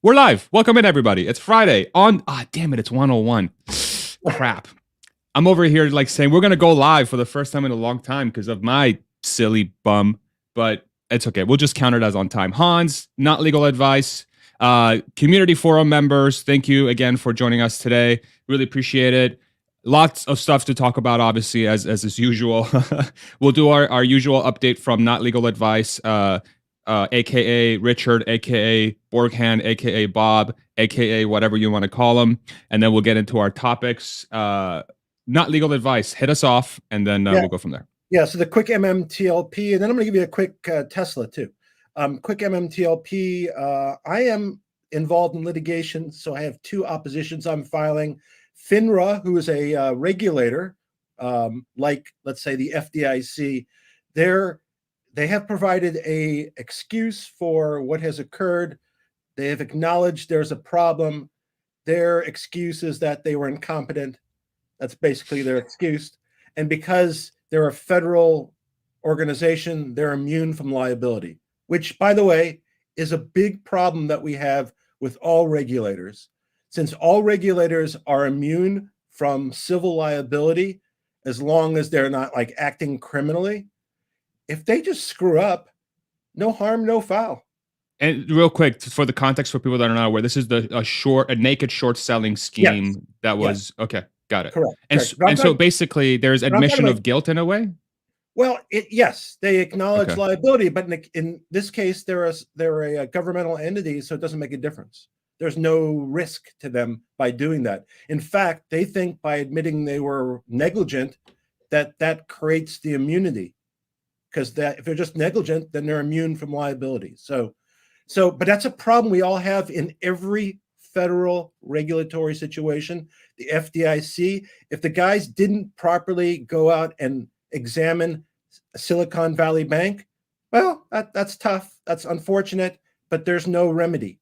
We're live. Welcome in, everybody. It's Friday on. Damn it! It's 101. Crap. I'm over here like saying we're gonna go live for the first time in a long time because of my silly bum, but it's okay. We'll just count it as on time. Hans, not legal advice. Community forum members, thank you again for joining us today. Really appreciate it. Lots of stuff to talk about, obviously, as is usual. We'll do our usual update from Not Legal Advice, aka Richard, aka Borghand, aka Bob, aka whatever you want to call him, and then we'll get into our topics. Not legal advice. Hit us off, and then we'll go from there. Yeah. So the quick MMTLP, and then I'm going to give you a quick Tesla too. Quick MMTLP. I am involved in litigation, so I have two oppositions I'm filing. FINRA, who is a regulator, like let's say the FDIC, they have provided a excuse for what has occurred. They have acknowledged there's a problem. Their excuse is that they were incompetent. That's basically their excuse. And because they're a federal organization, they're immune from liability, which, by the way, is a big problem that we have with all regulators. Since all regulators are immune from civil liability, as long as they're not like acting criminally, if they just screw up, no harm, no foul. And real quick, for the context for people that are not aware, this is a naked short selling scheme that was okay. Got it. Correct. And so basically, there's admission of guilt in a way. Well, yes, they acknowledge liability, but in this case, they're a governmental entity, so it doesn't make a difference. There's no risk to them by doing that. In fact, they think by admitting they were negligent, that creates the immunity, because if they're just negligent, then they're immune from liability. But that's a problem we all have in every federal regulatory situation. The FDIC, if the guys didn't properly go out and examine Silicon Valley Bank, well, that's tough. That's unfortunate, but there's no remedy.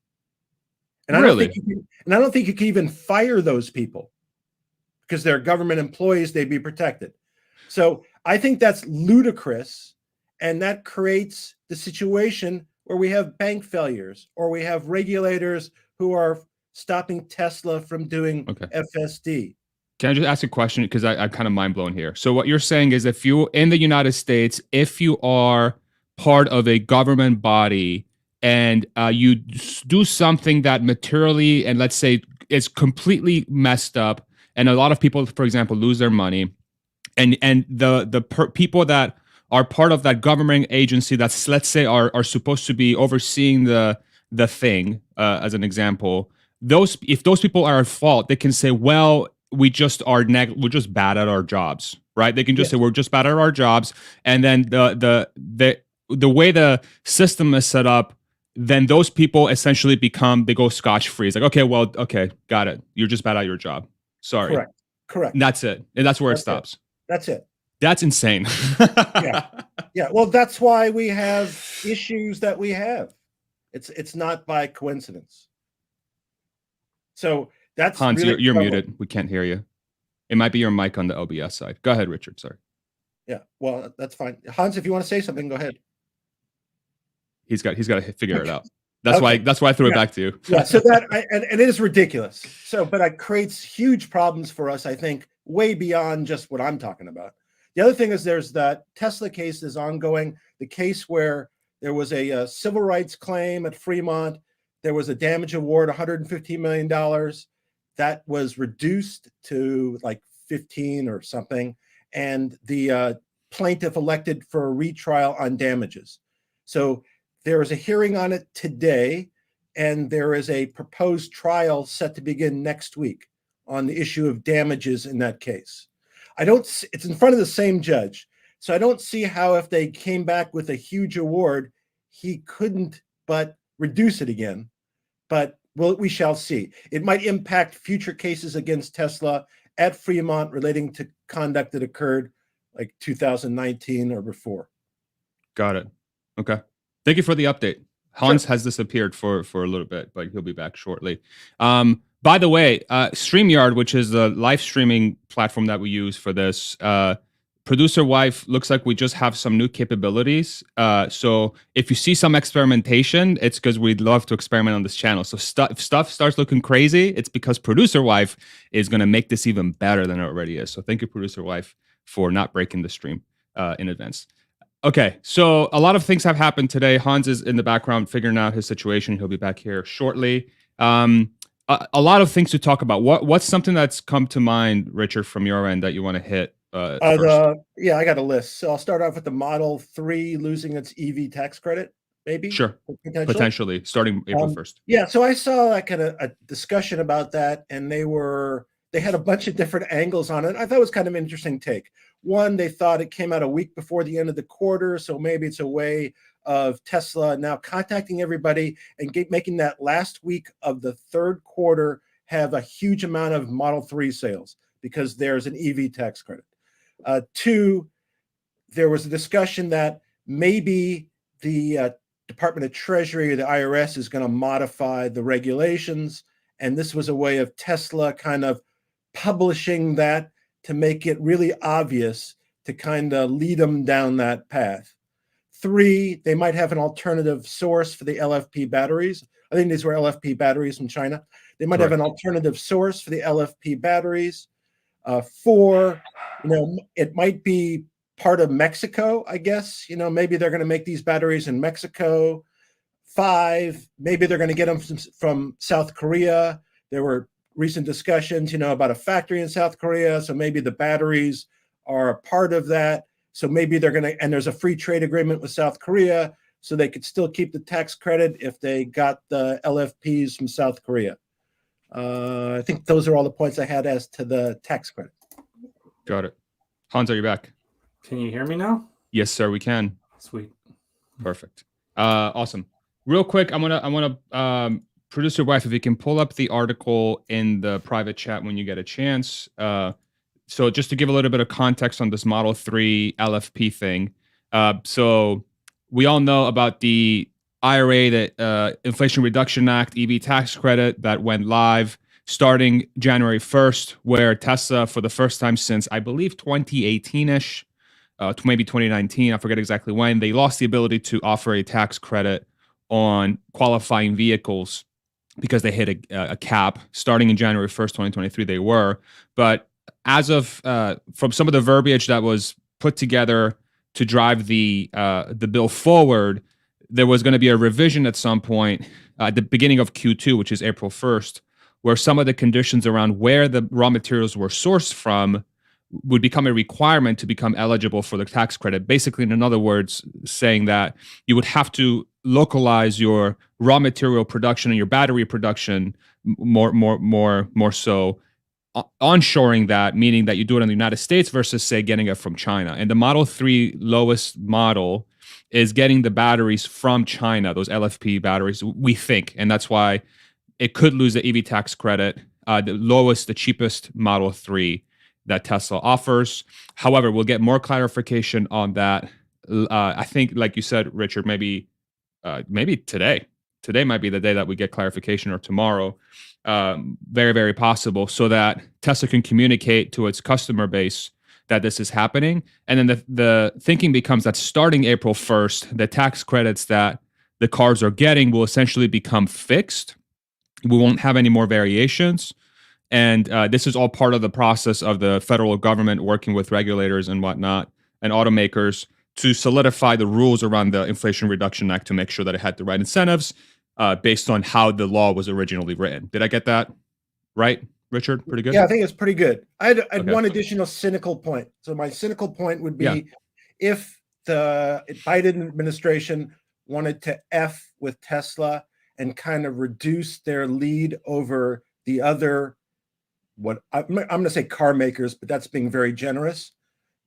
And really? I don't think you can even fire those people because they're government employees. They'd be protected. So I think that's ludicrous, and that creates the situation where we have bank failures or we have regulators who are stopping Tesla from doing FSD. Can I just ask a question? Because I'm kind of mind blown here. So what you're saying is if you, in the United States, if you are part of a government body and you do something that materially, and let's say is completely messed up, and a lot of people, for example, lose their money, and the people that are part of that government agency that's, let's say, are supposed to be overseeing the thing, as an example, if those people are at fault, they can say, well, we're just bad at our jobs, right? They can just say we're just bad at our jobs, and then the way the system is set up, then those people essentially they go scotch free. It's like, okay, got it. You're just bad at your job. Sorry. Correct. And that's it. And that's where it stops. That's it. That's insane. Yeah. Well, that's why we have issues that we have. It's not by coincidence. So that's Hans, really you're muted. We can't hear you. It might be your mic on the OBS side. Go ahead, Richard. Sorry. Yeah. Well, that's fine. Hans, if you want to say something, go ahead. He's got to figure it out. That's why I threw it back to you. Yeah. So and it is ridiculous. But it creates huge problems for us, I think, way beyond just what I'm talking about. The other thing is there's that Tesla case is ongoing. The case where there was a civil rights claim at Fremont. There was a damage award, $115 million. That was reduced to like 15 or something. And the plaintiff elected for a retrial on damages. So there is a hearing on it today, and there is a proposed trial set to begin next week on the issue of damages in that case. It's in front of the same judge. So I don't see how, if they came back with a huge award, he couldn't but reduce it again. But we shall see. It might impact future cases against Tesla at Fremont relating to conduct that occurred like 2019 or before. Got it. Okay. Thank you for the update. Hans has disappeared for a little bit, but he'll be back shortly. By the way, StreamYard, which is the live streaming platform that we use for this, producer wife looks like we just have some new capabilities. So if you see some experimentation, it's because we'd love to experiment on this channel. So if stuff starts looking crazy, it's because producer wife is going to make this even better than it already is. So thank you, producer wife, for not breaking the stream in advance. Okay, so a lot of things have happened today. Hans is in the background figuring out his situation. He'll be back here shortly. A lot of things to talk about. What's something that's come to mind, Richard, from your end that you want to hit first? Yeah, I got a list. So I'll start off with the Model 3 losing its EV tax credit, maybe? Sure, potentially starting April 1st. Yeah, so I saw like a discussion about that, and they had a bunch of different angles on it. I thought it was kind of an interesting take. One, they thought it came out a week before the end of the quarter, so maybe it's a way of Tesla now contacting everybody and making that last week of the third quarter have a huge amount of Model 3 sales because there's an EV tax credit. Two, there was a discussion that maybe the Department of Treasury or the IRS is going to modify the regulations, and this was a way of Tesla kind of publishing that to make it really obvious to kind of lead them down that path. Three, they might have an alternative source for the LFP batteries. I think these were LFP batteries from China. They might have an alternative source for the LFP batteries. Four, it might be part of Mexico, I guess. Maybe they're going to make these batteries in Mexico. Five, maybe they're going to get them from South Korea. There were recent discussions, about a factory in South Korea. So maybe the batteries are a part of that. So maybe they're going to, and there's a free trade agreement with South Korea, so they could still keep the tax credit if they got the LFPs from South Korea. I think those are all the points I had as to the tax credit. Got it. Hans, are you back? Can you hear me now? Yes, sir, we can. Sweet. Perfect. Awesome. Real quick, I want to producer wife, if you can pull up the article in the private chat when you get a chance. So just to give a little bit of context on this Model 3 LFP thing. So we all know about the IRA, that Inflation Reduction Act, EV tax credit that went live starting January 1st, where Tesla, for the first time since, I believe, 2018-ish, maybe 2019, I forget exactly when, they lost the ability to offer a tax credit on qualifying vehicles because they hit a cap. Starting in January 1st, 2023, they were. But as of, from some of the verbiage that was put together to drive the bill forward, there was going to be a revision at some point at the beginning of Q2, which is April 1st, where some of the conditions around where the raw materials were sourced from would become a requirement to become eligible for the tax credit. Basically, in other words, saying that you would have to localize your raw material production and your battery production more so, onshoring that, meaning that you do it in the United States versus, say, getting it from China. And the Model 3 lowest model is getting the batteries from China, those LFP batteries, we think. And that's why it could lose the EV tax credit, the cheapest Model 3 that Tesla offers. However, we'll get more clarification on that. I think, like you said, Richard, maybe today. Today might be the day that we get clarification, or tomorrow. Very, very possible, so that Tesla can communicate to its customer base that this is happening. And then the thinking becomes that starting April 1st, the tax credits that the cars are getting will essentially become fixed. We won't have any more variations. And this is all part of the process of the federal government working with regulators and whatnot and automakers to solidify the rules around the Inflation Reduction Act to make sure that it had the right incentives based on how the law was originally written. Did I get that right, Richard? Pretty good? Yeah, I think it's pretty good. I had one additional cynical point. So my cynical point would be if the Biden administration wanted to F with Tesla and kind of reduce their lead over the other, what I'm going to say car makers, but that's being very generous.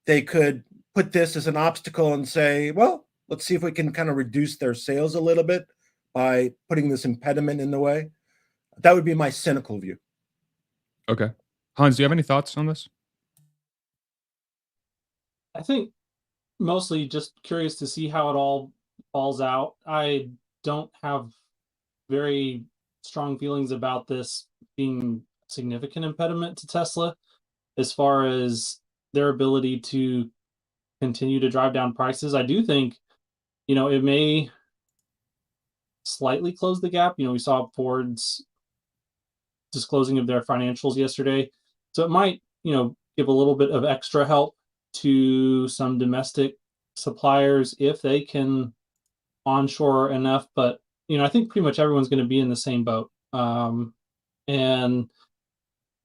They could put this as an obstacle and say, well, let's see if we can kind of reduce their sales a little bit by putting this impediment in the way. That would be my cynical view. Okay. Hans, do you have any thoughts on this? I think mostly just curious to see how it all falls out. I don't have very strong feelings about this being a significant impediment to Tesla as far as their ability to continue to drive down prices. I do think, it may slightly close the gap. We saw Ford's disclosing of their financials yesterday. So it might, give a little bit of extra help to some domestic suppliers if they can onshore enough. But, I think pretty much everyone's going to be in the same boat. And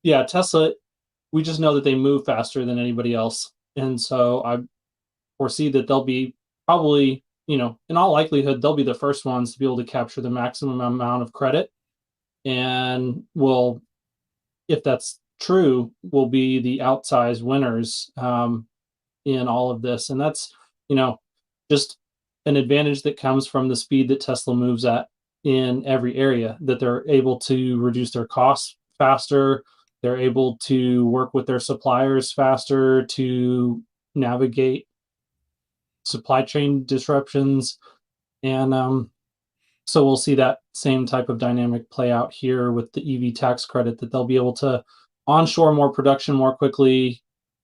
yeah, Tesla, we just know that they move faster than anybody else. And so I foresee that they'll be probably, in all likelihood, they'll be the first ones to be able to capture the maximum amount of credit. And will, if that's true, will be the outsized winners in all of this. And that's, just an advantage that comes from the speed that Tesla moves at in every area, that they're able to reduce their costs faster. They're able to work with their suppliers faster to navigate supply chain disruptions. And so we'll see that same type of dynamic play out here with the EV tax credit, that they'll be able to onshore more production more quickly,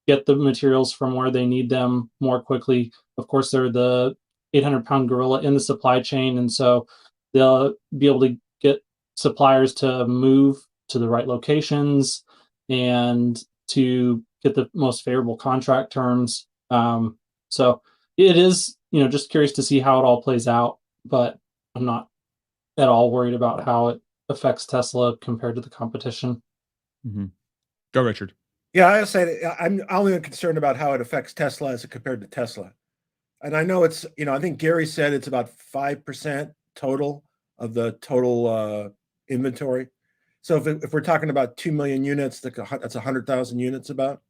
get the materials from where they need them more quickly. Of course, they're the 800-pound gorilla in the supply chain, and so they'll be able to get suppliers to move to the right locations and to get the most favorable contract terms. So it is, just curious to see how it all plays out, but I'm not at all worried about how it affects Tesla compared to the competition. Mm-hmm. Go, Richard. Yeah, I say I'm only concerned about how it affects Tesla as compared to Tesla. And I know it's, I think Gary said it's about 5% total of the total inventory. So if we're talking about 2 million units, that's 100,000 units about.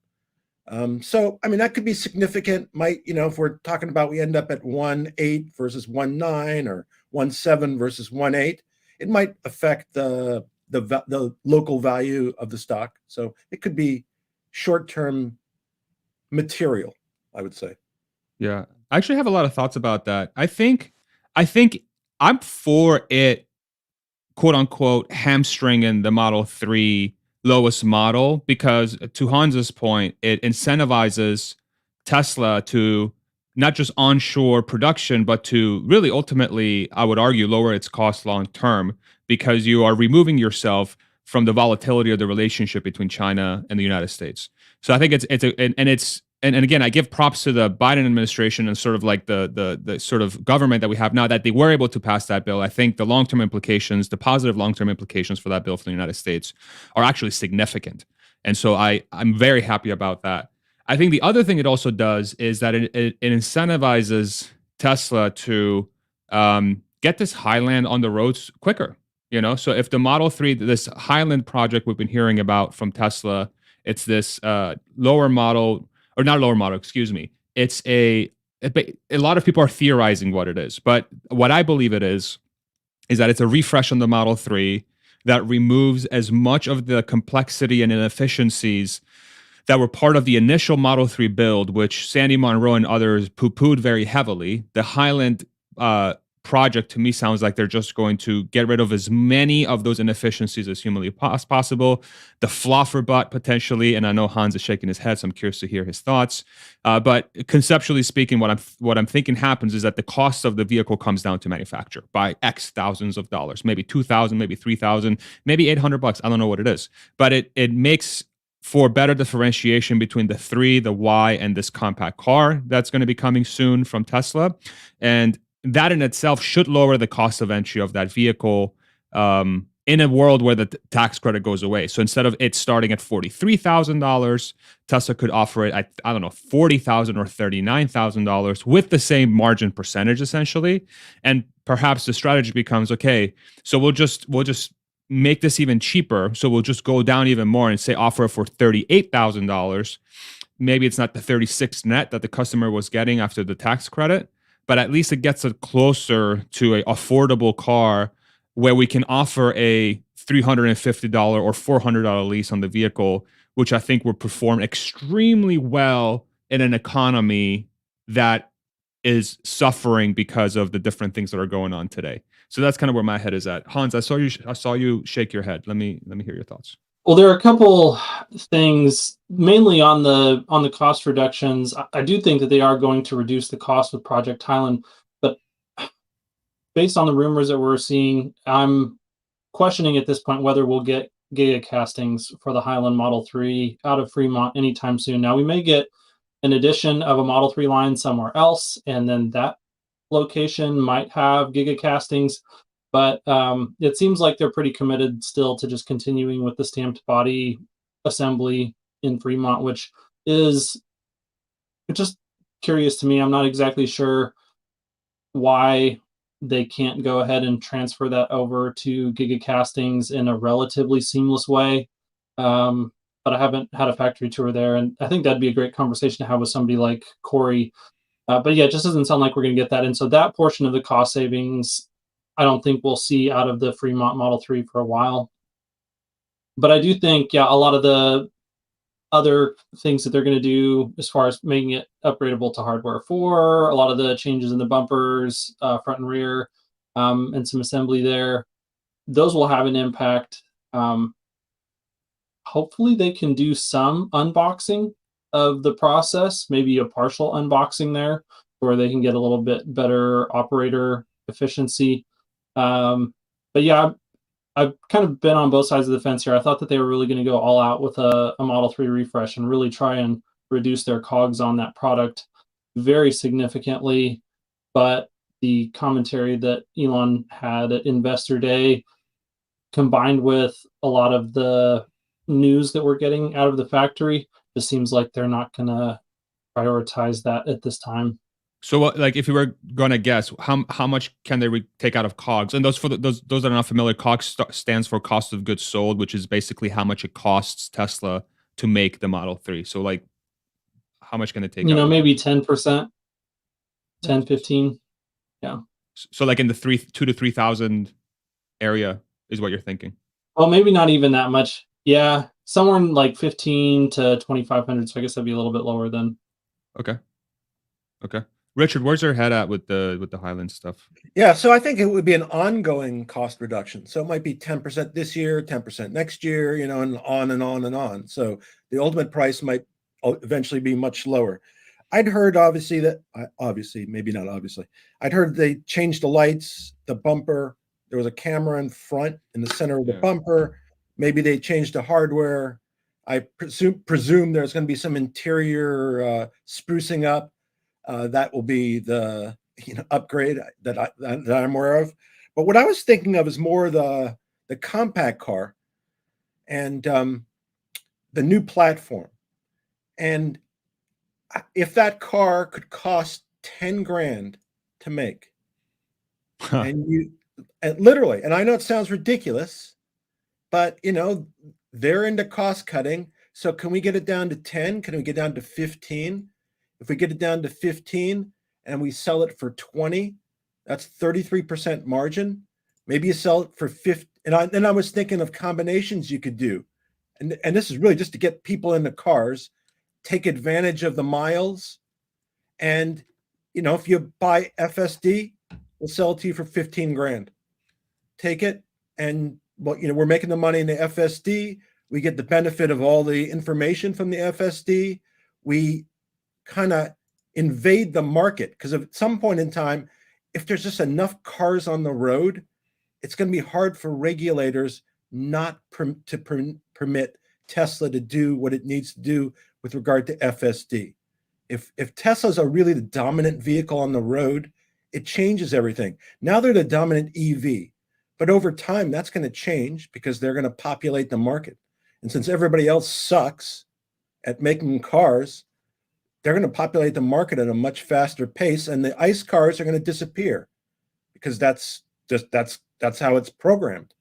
So, I mean, that could be significant. Might, if we're talking about we end up at 1.8 versus 1.9 or 1.7 versus 1.8, it might affect the local value of the stock. So it could be short-term material, I would say. Yeah, I actually have a lot of thoughts about that. I think I'm for it, quote unquote, hamstringing the Model 3 lowest model, because to Hans's point, it incentivizes Tesla to not just onshore production, but to really ultimately, I would argue, lower its cost long term, because you are removing yourself from the volatility of the relationship between China and the United States. So I think and again, I give props to the Biden administration and sort of like the sort of government that we have now, that they were able to pass that bill. I think the long-term implications, the positive long-term implications for that bill for the United States are actually significant. And so I'm very happy about that. I think the other thing it also does is that it incentivizes Tesla to get this Highland on the roads quicker. So if the Model 3, this Highland project we've been hearing about from Tesla, it's this lower model, or not lower model, excuse me. It's a lot of people are theorizing what it is, but what I believe it is that it's a refresh on the Model 3 that removes as much of the complexity and inefficiencies that were part of the initial Model 3 build, which Sandy Monroe and others poo-pooed very heavily. The Highland project to me sounds like they're just going to get rid of as many of those inefficiencies as humanly possible. The fluffer butt potentially, and I know Hans is shaking his head, so I'm curious to hear his thoughts. But conceptually speaking, what I'm thinking happens is that the cost of the vehicle comes down to manufacture by X thousands of dollars, maybe $2,000, maybe $3,000, maybe $800. I don't know what it is, but it makes for better differentiation between the 3, the Y, and this compact car that's going to be coming soon from Tesla. And that in itself should lower the cost of entry of that vehicle in a world where the tax credit goes away. So instead of it starting at $43,000, Tesla could offer it at, I don't know, $40,000 or $39,000 with the same margin percentage, essentially. And perhaps the strategy becomes, okay, so we'll just make this even cheaper. So we'll just go down even more and say offer it for $38,000. Maybe it's not the 36 net that the customer was getting after the tax credit, but at least it gets it closer to an affordable car where we can offer a $350 or $400 lease on the vehicle, which I think will perform extremely well in an economy that is suffering because of the different things that are going on today. So that's kind of where my head is at. Hans, I saw you shake your head. Let me hear your thoughts. Well, there are a couple things, mainly on the cost reductions. I do think that they are going to reduce the cost with Project Highland, but based on the rumors that we're seeing, I'm questioning at this point whether we'll get giga castings for the Highland Model 3 out of Fremont anytime soon. Now, we may get an addition of a Model 3 line somewhere else, and then that location might have giga castings, but it seems like they're pretty committed still to just continuing with the stamped body assembly in Fremont, which is just curious to me. I'm not exactly sure why they can't go ahead and transfer that over to giga castings in a relatively seamless way. But I haven't had a factory tour there, and I think that'd be a great conversation to have with somebody like Corey. But yeah, it just doesn't sound like we're going to get that. And so that portion of the cost savings, I don't think we'll see out of the Fremont Model 3 for a while. But I do think, yeah, a lot of the other things that they're going to do as far as making it upgradable to hardware 4, a lot of the changes in the bumpers, front and rear, and some assembly there, those will have an impact. Hopefully they can do some unboxing of the process, maybe a partial unboxing there, where they can get a little bit better operator efficiency. But yeah, I've kind of been on both sides of the fence here. I thought that they were really going to go all out with a Model 3 refresh and really try and reduce their COGS on that product very significantly. But the commentary that Elon had at Investor Day, combined with a lot of the news that we're getting out of the factory, it seems like they're not going to prioritize that at this time. So, like, if you were going to guess, how much can they take out of COGS? And those that are not familiar, COGS stands for cost of goods sold, which is basically how much it costs Tesla to make the Model 3. So, like, how much can they take out? Maybe 10%, 10, 15. Yeah. So, like in the 2,000 to 3,000 area is what you're thinking. Well, maybe not even that much. Yeah, somewhere in like 15 to 2,500. So I guess that'd be a little bit lower than. Okay. Richard, where's your head at with the Highland stuff? Yeah, so I think it would be an ongoing cost reduction. So it might be 10% this year, 10% next year, and on and on and on. So the ultimate price might eventually be much lower. I'd heard maybe not obviously. I'd heard they changed the lights, the bumper. There was a camera in front in the center of the bumper. Maybe they changed the hardware. I presume there's going to be some interior sprucing up. That will be the upgrade that I'm aware of. But what I was thinking of is more the compact car and the new platform. And if that car could cost 10 grand to make, and literally, and I know it sounds ridiculous, but they're into cost cutting. So can we get it down to 10? Can we get down to 15? If we get it down to 15 and we sell it for 20, that's 33% margin. Maybe you sell it for 50. And then I was thinking of combinations you could do. And this is really just to get people into cars, take advantage of the miles. And, if you buy FSD, we'll sell it to you for 15 grand. Take it. And, we're making the money in the FSD. We get the benefit of all the information from the FSD. We kind of invade the market, because at some point in time, if there's just enough cars on the road, it's going to be hard for regulators not to permit Tesla to do what it needs to do with regard to FSD. If Teslas are really the dominant vehicle on the road, it changes everything. Now they're the dominant EV, but over time that's going to change because they're going to populate the market. And since everybody else sucks at making cars, they're going to populate the market at a much faster pace, and the ICE cars are going to disappear because that's how it's programmed.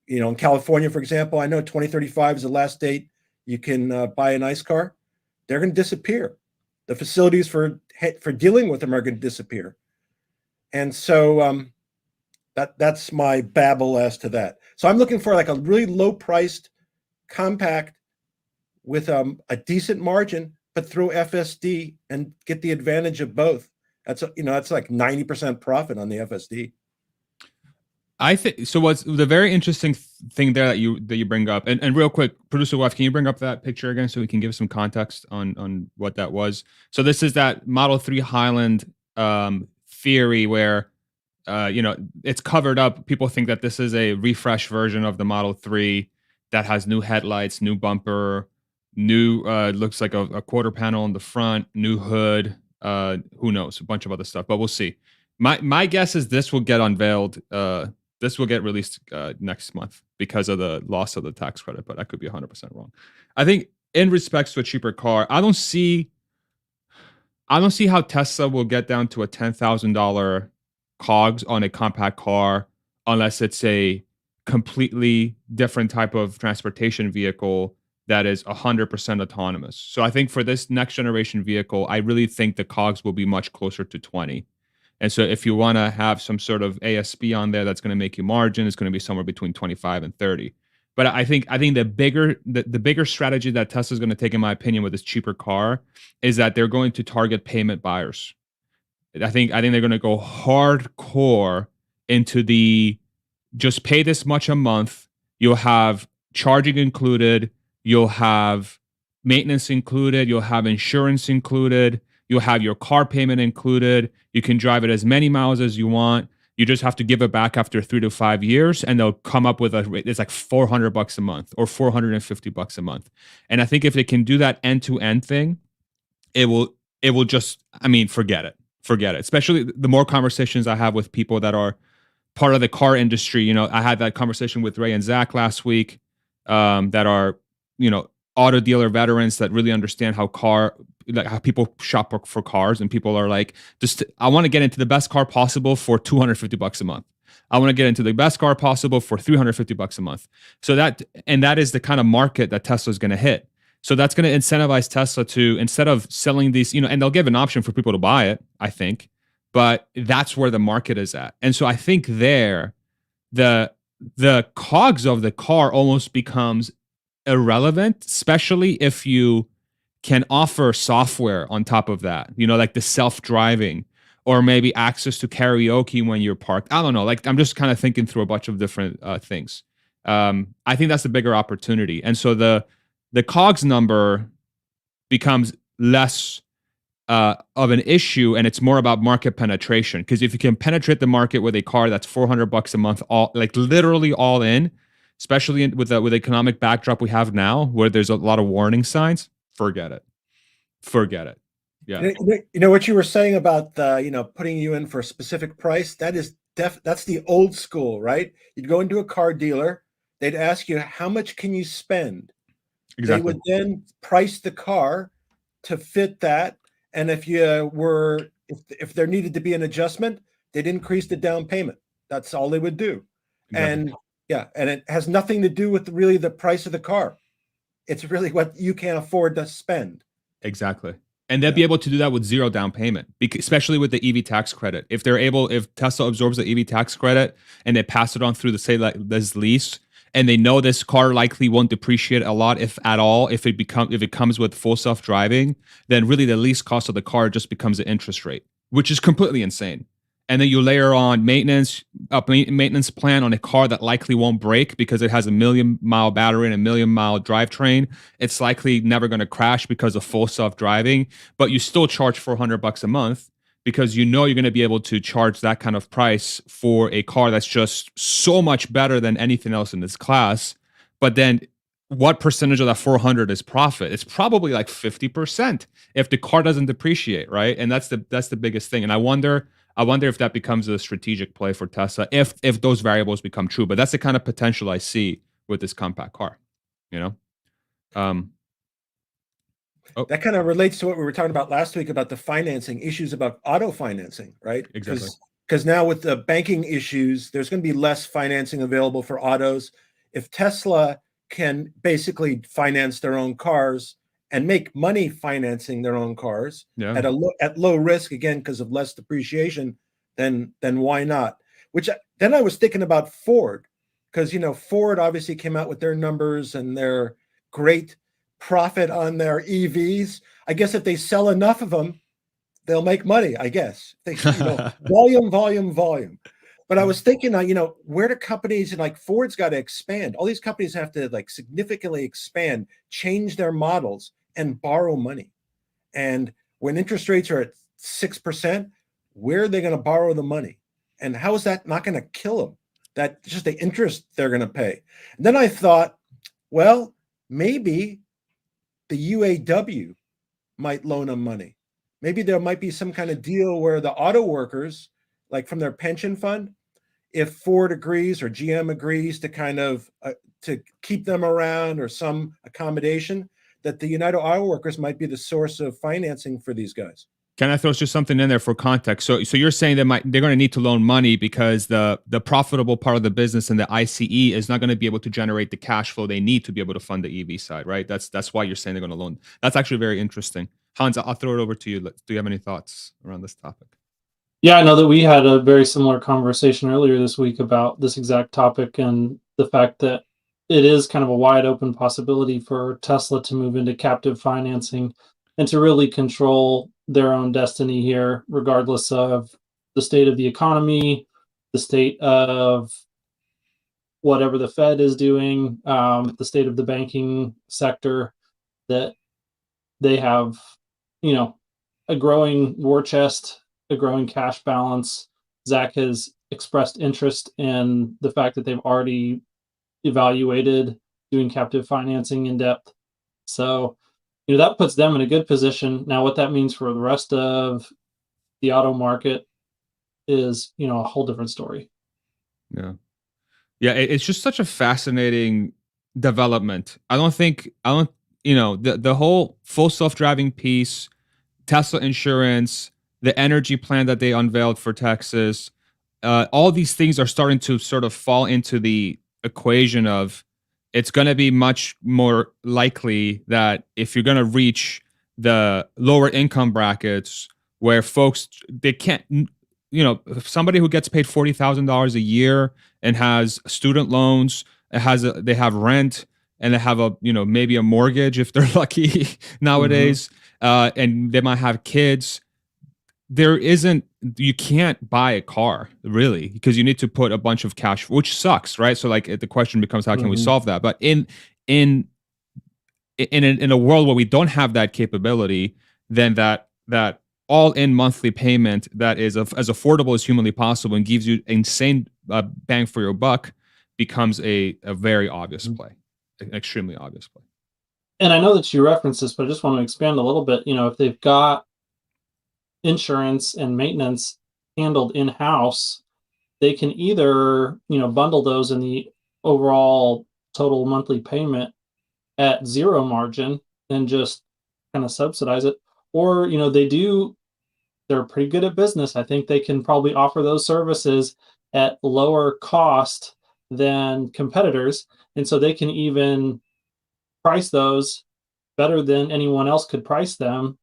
In California, for example, I know 2035 is the last date you can buy an ICE car. They're going to disappear. The facilities for dealing with them are going to disappear. And so that's my babble as to that. So I'm looking for like a really low priced compact with a decent margin, but throw FSD and get the advantage of both. That's like 90% profit on the FSD. I think so. What's the very interesting thing there that you bring up. And real quick, producer wife, can you bring up that picture again so we can give some context on what that was? So this is that Model 3 Highland theory where it's covered up. People think that this is a refresh version of the Model 3 that has new headlights, new bumper, new looks like a quarter panel in the front, new hood, who knows, a bunch of other stuff, but we'll see. My guess is this will get unveiled. This will get released next month because of the loss of the tax credit, but I could be 100% wrong. I think in respects to a cheaper car, I don't see how Tesla will get down to a $10,000 COGS on a compact car unless it's a completely different type of transportation vehicle that is 100% autonomous. So I think for this next generation vehicle, I really think the COGS will be much closer to 20. And so if you want to have some sort of ASP on there that's going to make you margin, it's going to be somewhere between 25 and 30. But I think the bigger strategy that Tesla's going to take, in my opinion, with this cheaper car is that they're going to target payment buyers. I think they're going to go hardcore into the just pay this much a month. You'll have charging included. You'll have maintenance included. You'll have insurance included. You'll have your car payment included. You can drive it as many miles as you want. You just have to give it back after 3 to 5 years, and they'll come up with it's like $400 a month or $450 a month. And I think if they can do that end-to-end thing, it will just, I mean, forget it. Especially the more conversations I have with people that are part of the car industry. I had that conversation with Ray and Zach last week, that are, auto dealer veterans that really understand how people shop for cars, and people are like, I want to get into the best car possible for $250 a month. I want to get into the best car possible for $350 a month. So that is the kind of market that Tesla is going to hit. So that's going to incentivize Tesla to, instead of selling these, and they'll give an option for people to buy it, I think, but that's where the market is at. And so I think the COGS of the car almost becomes irrelevant, especially if you can offer software on top of that, like the self-driving, or maybe access to karaoke when you're parked. I don't know. Like, I'm just kind of thinking through a bunch of different things. I think that's the bigger opportunity. And so the COGS number becomes less of an issue, and it's more about market penetration. Because if you can penetrate the market with a car that's $400 a month, literally all in, especially with the economic backdrop we have now, where there's a lot of warning signs, forget it. Yeah. What you were saying about putting you in for a specific price, that's the old school, right? You'd go into a car dealer, they'd ask you, how much can you spend? Exactly. They would then price the car to fit that. And if there needed to be an adjustment, they'd increase the down payment. That's all they would do. Exactly. And it has nothing to do with really the price of the car. It's really what you can afford to spend. Exactly. And they'll be able to do that with zero down payment, especially with the EV tax credit. If Tesla absorbs the EV tax credit and they pass it on through this lease, and they know this car likely won't depreciate a lot, if at all, if it comes with full self-driving, then really the lease cost of the car just becomes an interest rate, which is completely insane. And then you layer on maintenance plan on a car that likely won't break because it has a 1,000,000-mile battery and a 1,000,000-mile drivetrain. It's likely never going to crash because of full self-driving, but you still charge $400 a month because you're going to be able to charge that kind of price for a car that's just so much better than anything else in this class. But then what percentage of that 400 is profit? It's probably like 50% if the car doesn't depreciate, right? And that's the biggest thing. And I wonder if that becomes a strategic play for Tesla if those variables become true. But that's the kind of potential I see with this compact car, That kind of relates to what we were talking about last week about the financing issues about auto financing, right? Exactly. Because now with the banking issues, there's going to be less financing available for autos. If Tesla can basically finance their own cars and make money financing their own cars at low risk, again, because of less depreciation, then why not? Then I was thinking about Ford, because Ford obviously came out with their numbers and their great profit on their EVs. I guess if they sell enough of them, they'll make money. I guess volume. But I was thinking, where do companies, and like Ford's got to expand. All these companies have to like significantly expand, change their models, and borrow money. And when interest rates are at 6%, where are they going to borrow the money? And how is that not going to kill them? That's just the interest they're going to pay. And then I thought, well, maybe the UAW might loan them money. Maybe there might be some kind of deal where the auto workers, like from their pension fund, if Ford agrees or GM agrees to kind of to keep them around or some accommodation, that the United Auto Workers might be the source of financing for these guys. Can I throw just something in there for context? So you're saying they're going to need to loan money because the profitable part of the business and the ICE is not going to be able to generate the cash flow they need to be able to fund the EV side, right? That's why you're saying they're going to loan. That's actually very interesting. Hans, I'll throw it over to you. Do you have any thoughts around this topic? Yeah, I know that we had a very similar conversation earlier this week about this exact topic and the fact that it is kind of a wide open possibility for Tesla to move into captive financing and to really control their own destiny here, regardless of the state of the economy, the state of whatever the Fed is doing, the state of the banking sector, that they have, a growing war chest, a growing cash balance. Zach has expressed interest in the fact that they've already evaluated doing captive financing in depth. So, that puts them in a good position. Now, what that means for the rest of the auto market is, a whole different story. Yeah. Yeah. It's just such a fascinating development. The whole full self-driving piece, Tesla insurance, the energy plan that they unveiled for Texas, all these things are starting to sort of fall into the equation of it's going to be much more likely that if you're going to reach the lower income brackets where folks, they can't, if somebody who gets paid $40,000 a year and has student loans, they have rent, and they have maybe a mortgage if they're lucky nowadays, and they might have kids. You can't buy a car really because you need to put a bunch of cash, which sucks, right? So like the question becomes, how can we solve that? But in a world where we don't have that capability, then that all-in monthly payment that is as affordable as humanly possible and gives you insane bang for your buck becomes a very obvious play, an extremely obvious play. And I know that you referenced this, but I just want to expand a little bit. If they've got insurance and maintenance handled in-house, they can either, bundle those in the overall total monthly payment at zero margin and just kind of subsidize it. Or, they're pretty good at business. I think they can probably offer those services at lower cost than competitors. And so they can even price those better than anyone else could price them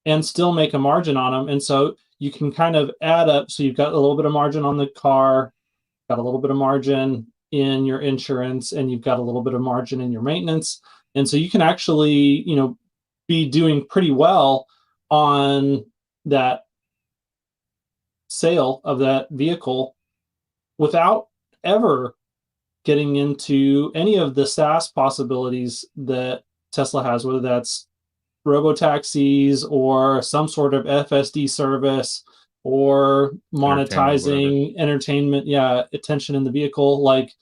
and still make a margin on them. And so you can kind of add up. So you've got a little bit of margin on the car, got a little bit of margin in your insurance, and you've got a little bit of margin in your maintenance. And so you can actually, be doing pretty well on that sale of that vehicle without ever getting into any of the SaaS possibilities that Tesla has, whether that's robotaxis or some sort of FSD service or monetizing entertainment, attention in the vehicle. Like,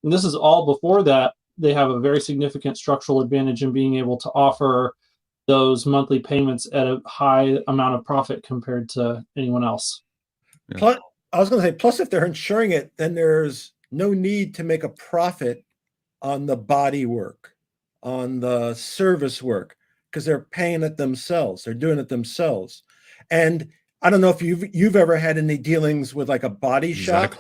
this is all before that. They have a very significant structural advantage in being able to offer those monthly payments at a high amount of profit compared to anyone else. Yeah. Plus, I was going to say, plus if they're insuring it, then there's no need to make a profit on the body work, on the service work, because they're paying it themselves. They're doing it themselves. And I don't know if you've ever had any dealings with like a body shop.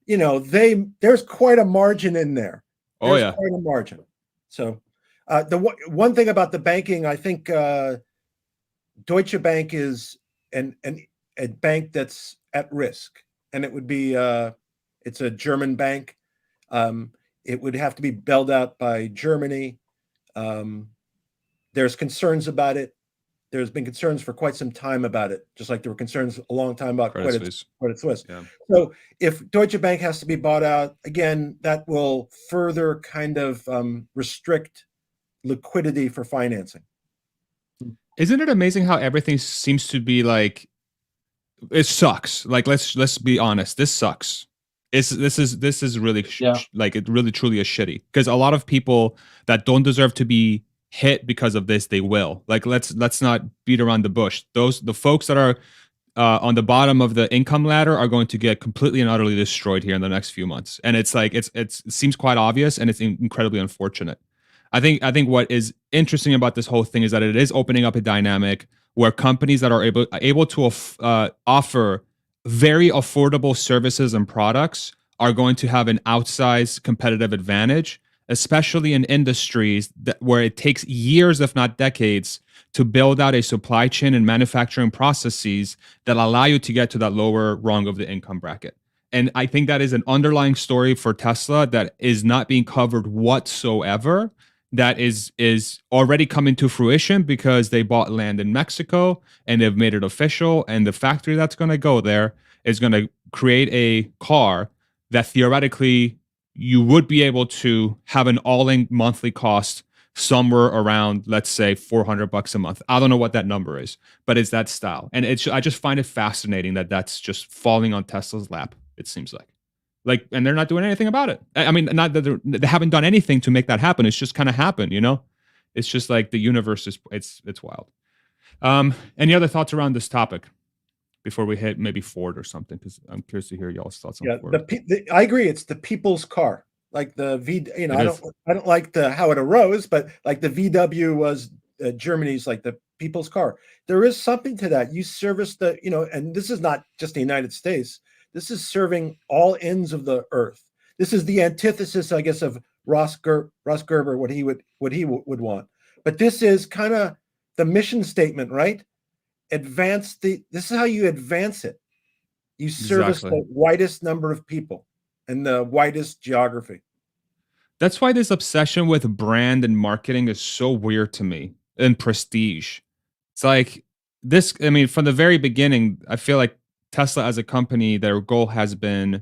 Exactly. There's quite a margin in there. Quite a margin. So the one thing about the banking, I think Deutsche Bank is a bank that's at risk, and it would be it's a German bank. It would have to be bailed out by Germany. There's concerns about it. there's been concerns for quite some time about it, just like there were concerns a long time about Credit Suisse. Yeah. So if Deutsche Bank has to be bought out, again, that will further kind of restrict liquidity for financing. Isn't it amazing how everything seems to be like, it sucks. Like, let's be honest. This sucks. This is really like, it really truly is shitty, because a lot of people that don't deserve to be hit because of this, they will. Like, let's not beat around the bush. The folks that are on the bottom of the income ladder are going to get completely and utterly destroyed here in the next few months. And it's like, it seems quite obvious, and it's incredibly unfortunate. I think what is interesting about this whole thing is that it is opening up a dynamic where companies that are able to offer very affordable services and products are going to have an outsized competitive advantage, especially in industries where it takes years, if not decades, to build out a supply chain and manufacturing processes that allow you to get to that lower rung of the income bracket. And I think that is an underlying story for Tesla that is not being covered whatsoever, that is already coming to fruition because they bought land in Mexico and they've made it official. And the factory that's going to go there is going to create a car that theoretically you would be able to have an all-in monthly cost somewhere around, let's say, $400 a month. I don't know what that number is, but it's that style. And I just find it fascinating that that's just falling on Tesla's lap, it seems like. And they're not doing anything about it. I mean, not that they haven't done anything to make that happen. It's just kind of happened, you know? It's just like the universe it's wild. Any other thoughts around this topic before we hit maybe Ford or something? Because I'm curious to hear y'all's thoughts on Ford. I agree. It's the people's car. Like the I don't like how it arose, but like the VW was Germany's like the people's car. There is something to that. You service and this is not just the United States. This is serving all ends of the earth. This is the antithesis, I guess, of Ross Gerber, what he would want. But this is kind of the mission statement, right? This is how you advance it. You service the widest number of people and the widest geography. That's why this obsession with brand and marketing is so weird to me, and prestige. It's like this, I mean, from the very beginning, I feel like Tesla as a company, their goal has been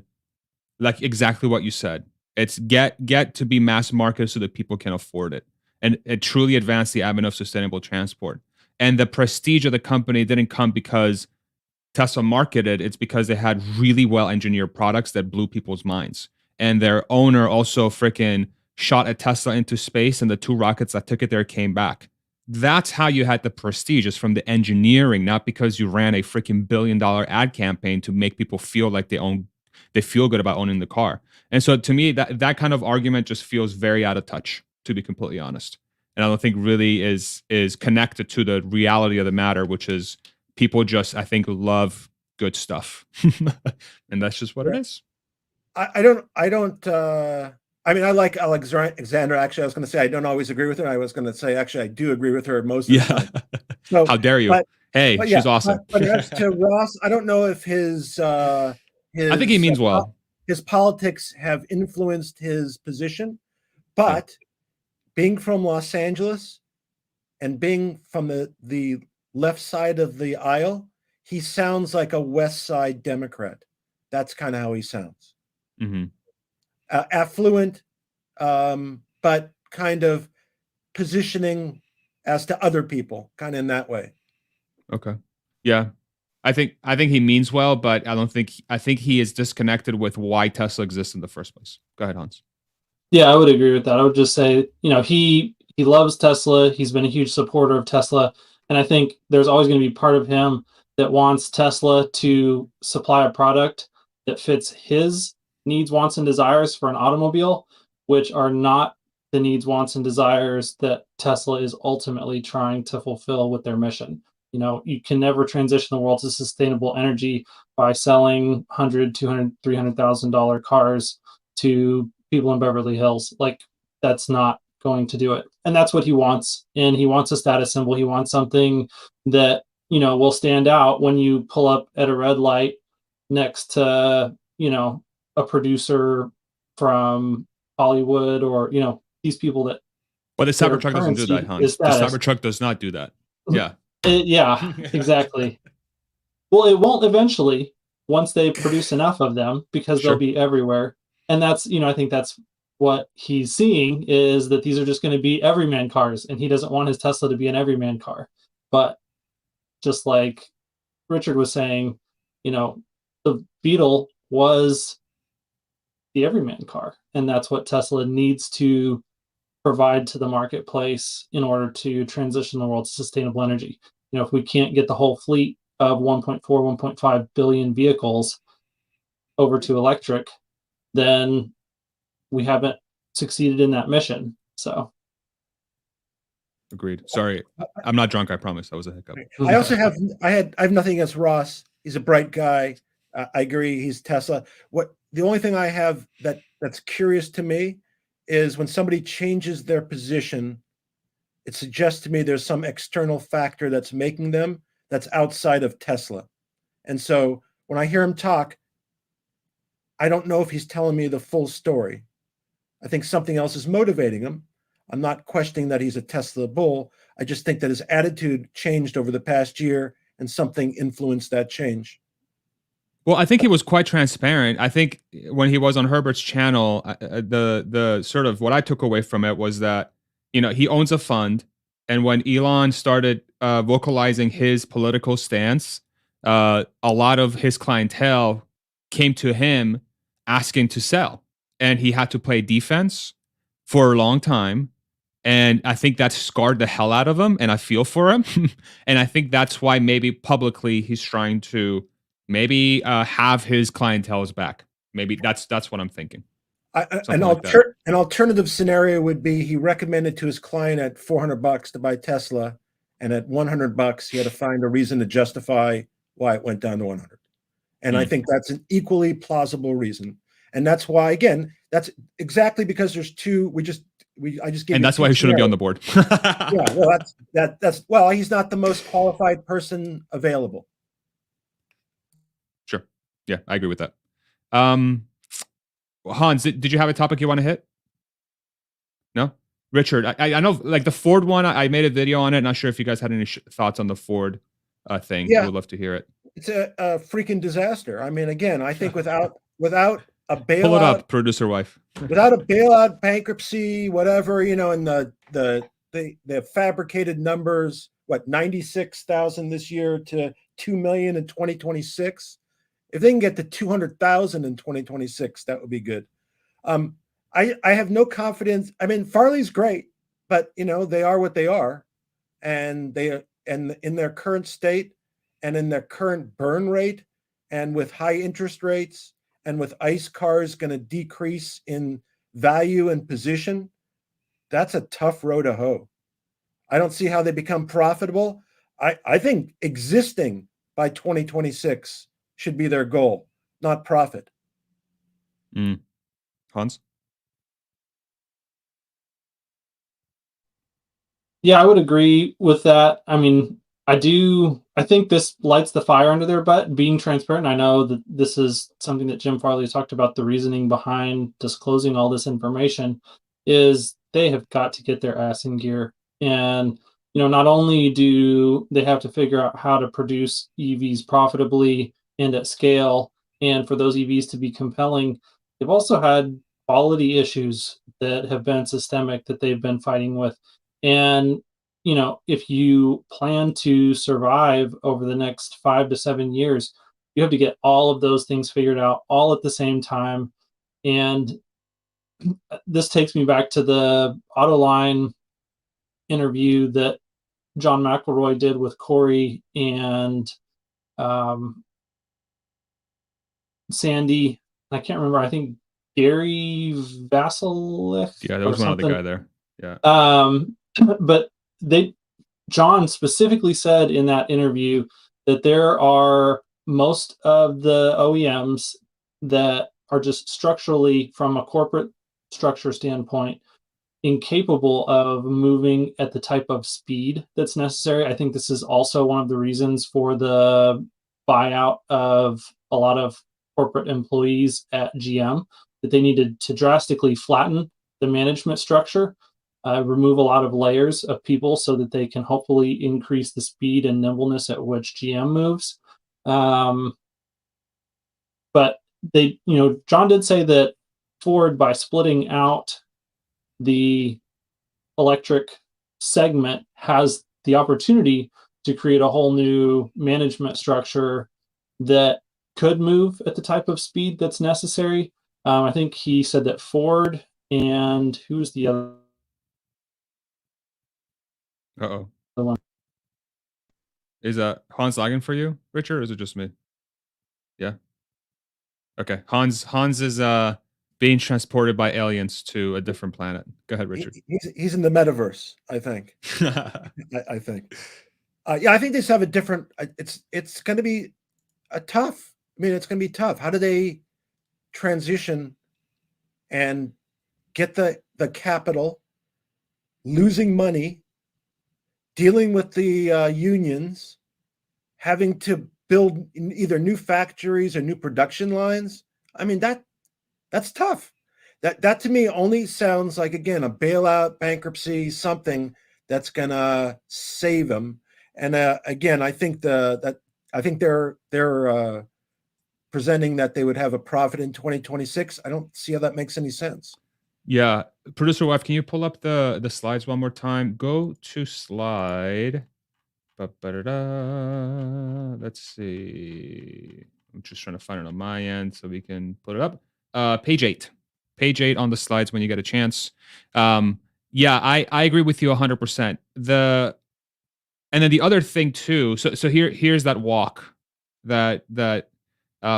like exactly what you said. It's get to be mass market so that people can afford it, and it truly advanced the avenue of sustainable transport. And the prestige of the company didn't come because Tesla marketed, it's because they had really well engineered products that blew people's minds. And their owner also freaking shot a Tesla into space, and the 2 rockets that took it there came back. That's how you had the prestige, is from the engineering, not because you ran a freaking $1 billion ad campaign to make people feel like they feel good about owning the car. And so to me, that kind of argument just feels very out of touch, to be completely honest. And I don't think really is connected to the reality of the matter, which is people just, I think, love good stuff. And that's just what it is. I mean, I like Alexandra. Actually, I was going to say I don't always agree with her. I was going to say, actually, I do agree with her most of the time. So, how dare you? But she's awesome. But as to Ross, I don't know if his I think he means well. His politics have influenced his position, but being from Los Angeles and being from the left side of the aisle, he sounds like a West Side Democrat. That's kind of how he sounds. Mm-hmm. Affluent, but kind of positioning as to other people, kind of in that way. Okay. Yeah. I think he means well, but I think he is disconnected with why Tesla exists in the first place. Go ahead, Hans. Yeah, I would agree with that. I would just say, he loves Tesla. He's been a huge supporter of Tesla. And I think there's always going to be part of him that wants Tesla to supply a product that fits his needs, wants, and desires for an automobile, which are not the needs, wants, and desires that Tesla is ultimately trying to fulfill with their mission. You can never transition the world to sustainable energy by selling $100,000, $200,000, $300,000 cars to people in Beverly Hills. Like, that's not going to do it. And that's what he wants. And he wants a status symbol. He wants something that, will stand out when you pull up at a red light next to, a producer from Hollywood, or, these people that. But the Cybertruck doesn't do that, Hans. The Cybertruck does not do that. Yeah. Yeah, exactly. Well, it won't eventually once they produce enough of them because they'll Sure. be everywhere. And that's, I think that's what he's seeing is that these are just going to be everyman cars, and he doesn't want his Tesla to be an everyman car. But just like Richard was saying, the Beetle was the everyman car, and that's what Tesla needs to provide to the marketplace in order to transition the world to sustainable energy. If we can't get the whole fleet of 1.4, 1.5 billion vehicles over to electric, then we haven't succeeded in that mission. So, Agreed. Sorry, I'm not drunk. I promise. That was a hiccup. I also have I have nothing against Ross. He's a bright guy. I agree. He's Tesla. What the only thing I have that's curious to me is when somebody changes their position, it suggests to me there's some external factor that's making them that's outside of Tesla. And so when I hear him talk, I don't know if he's telling me the full story. I think something else is motivating him. I'm not questioning that he's a Tesla bull. I just think that his attitude changed over the past year and something influenced that change. Well, I think he was quite transparent. I think when he was on Herbert's channel, the sort of what I took away from it was that he owns a fund, and when Elon started vocalizing his political stance, a lot of his clientele came to him asking to sell, and he had to play defense for a long time. And I think that scarred the hell out of him, and I feel for him. And I think that's why maybe publicly he's trying to maybe have his clientele's back. Maybe that's what I'm thinking. An alternative scenario would be he recommended to his client at $400 to buy Tesla, and at $100 he had to find a reason to justify why it went down to 100. And I think that's an equally plausible reason. And that's why, again, that's exactly because there's two. I just gave. And that's why he shouldn't be on the board. Yeah, well, that's he's not the most qualified person available. Sure. Yeah, I agree with that. Hans, did you have a topic you want to hit? No? Richard, I know like the Ford one, I made a video on it. Not sure if you guys had any thoughts on the Ford thing. Yeah. I would love to hear it. It's a freaking disaster. I mean, again, I think without a bailout, pull it up, producer wife. without a bailout, bankruptcy, whatever, and the fabricated numbers, 96,000 this year to 2 million in 2026. If they can get to 200,000 in 2026, that would be good. I have no confidence. I mean, Farley's great, but they are what they are, and in their current state and in their current burn rate, and with high interest rates, and with ICE cars going to decrease in value and position, that's a tough row to hoe. I don't see how they become profitable. I think existing by 2026 should be their goal, not profit. Hans? Yeah, I would agree with that. I mean, I think this lights the fire under their butt, being transparent. I know that this is something that Jim Farley talked about, the reasoning behind disclosing all this information is they have got to get their ass in gear. And, not only do they have to figure out how to produce EVs profitably and at scale, and for those EVs to be compelling, they've also had quality issues that have been systemic that they've been fighting with. And if you plan to survive over the next 5 to 7 years, you have to get all of those things figured out all at the same time. And this takes me back to the Autoline interview that John McElroy did with Corey and Sandy. I can't remember. I think Gary Vasilev. Yeah, there was one other guy there. Yeah. But John specifically said in that interview that there are most of the OEMs that are just structurally, from a corporate structure standpoint, incapable of moving at the type of speed that's necessary. I think this is also one of the reasons for the buyout of a lot of corporate employees at GM, that they needed to drastically flatten the management structure. remove a lot of layers of people so that they can hopefully increase the speed and nimbleness at which GM moves. But they, John did say that Ford, by splitting out the electric segment, has the opportunity to create a whole new management structure that could move at the type of speed that's necessary. I think he said that Ford and who's the other Uh-oh. one? Is Hans lagging for you, Richard, or is it just me? Yeah. Okay. Hans is being transported by aliens to a different planet. Go ahead, Richard. He's in the metaverse, I think. I think. Yeah, I think they just have a different. It's going to be tough. I mean, it's going to be tough. How do they transition and get the capital, losing money, dealing with the unions, having to build either new factories or new production lines? I mean, that's tough. That to me only sounds like, again, a bailout, bankruptcy, something that's gonna save them. And again, I think they're presenting that they would have a profit in 2026. I don't see how that makes any sense. Yeah, producer wife, can you pull up the slides one more time? Go to slide. Let's see. I'm just trying to find it on my end so we can put it up. Page 8. Page 8 on the slides when you get a chance. Yeah, I agree with you 100%. And then the other thing too. So here's that walk that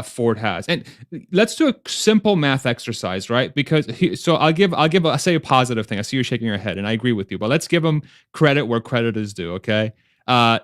Ford has, and let's do a simple math exercise, right? Because I'll say a positive thing. I see you're shaking your head, and I agree with you. But let's give them credit where credit is due. Okay,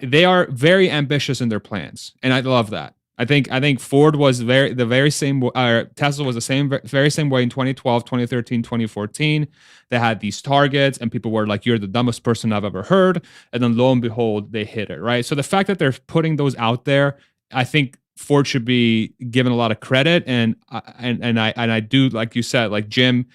they are very ambitious in their plans, and I love that. I think Ford was the very same. Tesla was the very same way in 2012, 2013, 2014. They had these targets, and people were like, "You're the dumbest person I've ever heard." And then lo and behold, they hit it, right? So the fact that they're putting those out there, I think Ford should be given a lot of credit, and I do, like you said, like Jim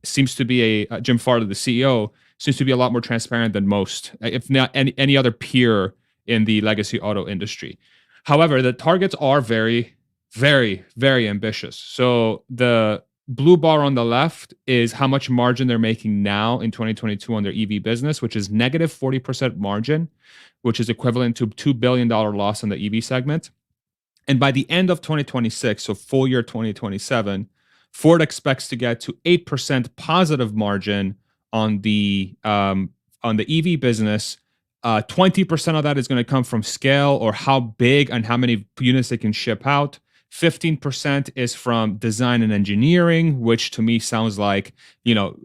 seems to be Jim Farley, the CEO, seems to be a lot more transparent than most, if not any other peer in the legacy auto industry. However, the targets are very, very, very ambitious. So the blue bar on the left is how much margin they're making now in 2022 on their EV business, which is negative 40% margin, which is equivalent to $2 billion loss in the EV segment. And by the end of 2026, so full year 2027, Ford expects to get to 8% positive margin on the EV business. 20% of that is going to come from scale, or how big and how many units they can ship out. 15% is from design and engineering, which to me sounds like,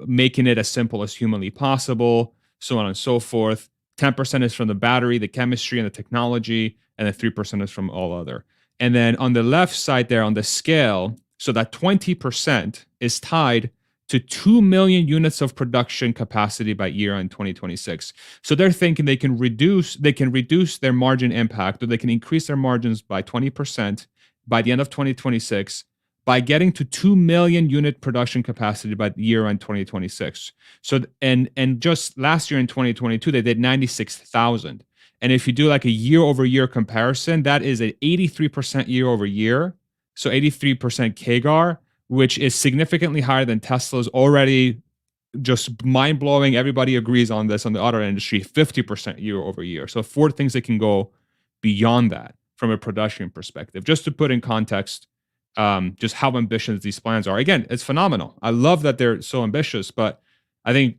making it as simple as humanly possible, so on and so forth. 10% is from the battery, the chemistry, and the technology, and then 3% is from all other. And then on the left side there on the scale, so that 20% is tied to 2 million units of production capacity by year-end 2026. So they're thinking they can reduce their margin impact, or they can increase their margins by 20% by the end of 2026 by getting to 2 million unit production capacity by year-end 2026. So and just last year in 2022 they did 96,000. And if you do like a year-over-year comparison, that is an 83% year-over-year, so 83% CAGR, which is significantly higher than Tesla's already just mind-blowing. Everybody agrees on this on the auto industry, 50% year-over-year. So Ford thinks they can go beyond that from a production perspective. Just to put in context, just how ambitious these plans are. Again, it's phenomenal. I love that they're so ambitious, but I think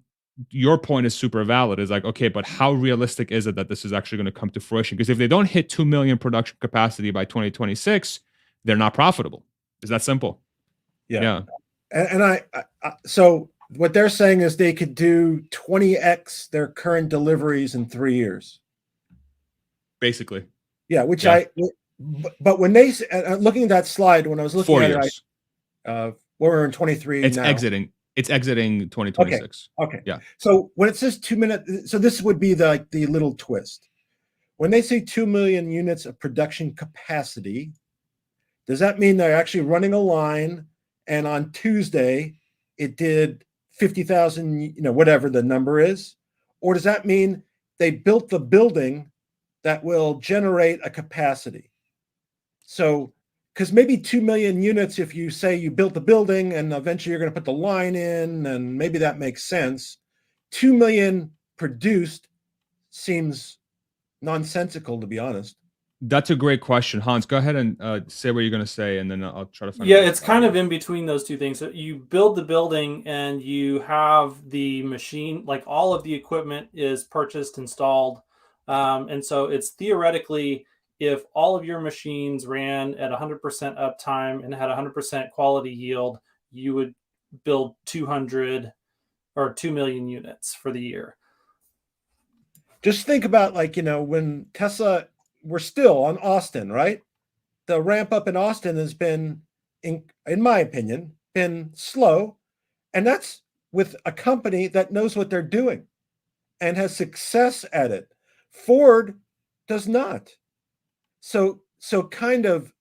your point is super valid. Is like, okay, but how realistic is it that this is actually going to come to fruition? Because if they don't hit 2 million production capacity by 2026, they're not profitable. It's that simple. Yeah. And so what they're saying is they could do 20x their current deliveries in 3 years. Basically. Yeah, but when they looking at that slide, when I was looking 4 at years. we're in 23 it's now. It's exiting 2026. Okay. Yeah. So when it says 2 minutes, so this would be the little twist. When they say 2 million units of production capacity, does that mean they're actually running a line, and on Tuesday it did 50,000, whatever the number is? Or does that mean they built the building that will generate a capacity? So, because maybe 2 million units, if you say you built the building and eventually you're going to put the line in, and maybe that makes sense. 2 million produced seems nonsensical, to be honest. That's a great question. Hans, go ahead and say what you're going to say, and then I'll try to find Yeah, it's kind of in between those two things. So you build the building and you have the machine, like all of the equipment is purchased, installed. And so it's theoretically, if all of your machines ran at 100% uptime and had 100% quality yield, you would build 200 or 2 million units for the year. Just think about when Tesla, we're still on Austin, right? The ramp up in Austin has been, in my opinion, been slow. And that's with a company that knows what they're doing and has success at it. Ford does not. So kind of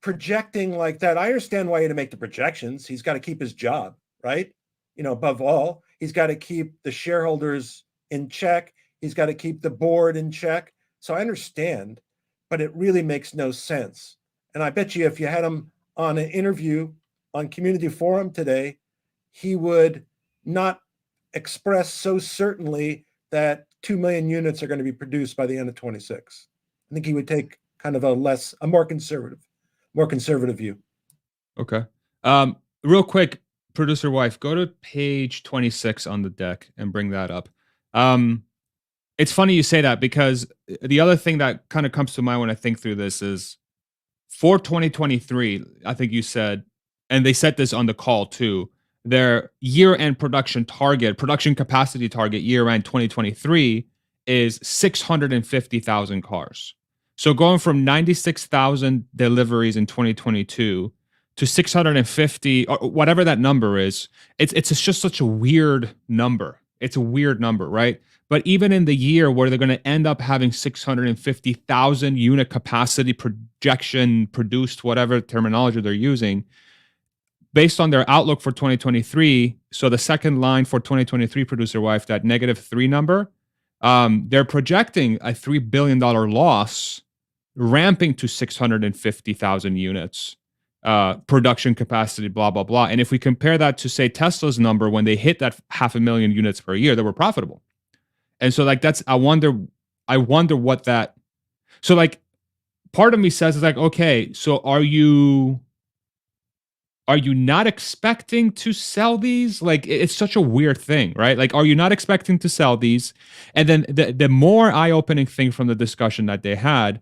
projecting like that, I understand why he had to make the projections. He's got to keep his job, right? Above all, he's got to keep the shareholders in check. He's got to keep the board in check. So I understand, but it really makes no sense. And I bet you if you had him on an interview on Community Forum today, he would not express so certainly that 2 million units are going to be produced by the end of 26. I think he would take kind of a more conservative view. Okay. Real quick, producer wife, go to page 26 on the deck and bring that up. It's funny you say that, because the other thing that kind of comes to mind when I think through this is for 2023, I think you said, and they said this on the call too, their year-end production capacity target year-end 2023 is 650,000 cars. So going from 96,000 deliveries in 2022 to 650, or whatever that number is, it's just such a weird number. It's a weird number, right? But even in the year where they're going to end up having 650,000 unit capacity projection produced, whatever terminology they're using, based on their outlook for 2023, so the second line for 2023, producer wife, that -3 number, they're projecting a $3 billion loss, ramping to 650,000 units. Production capacity, blah, blah, blah. And if we compare that to, say, Tesla's number, when they hit that 500,000 units per year, they were profitable. And so I wonder what that, so part of me says, okay, so are you not expecting to sell these? It's such a weird thing, right? Are you not expecting to sell these? And then the more eye-opening thing from the discussion that they had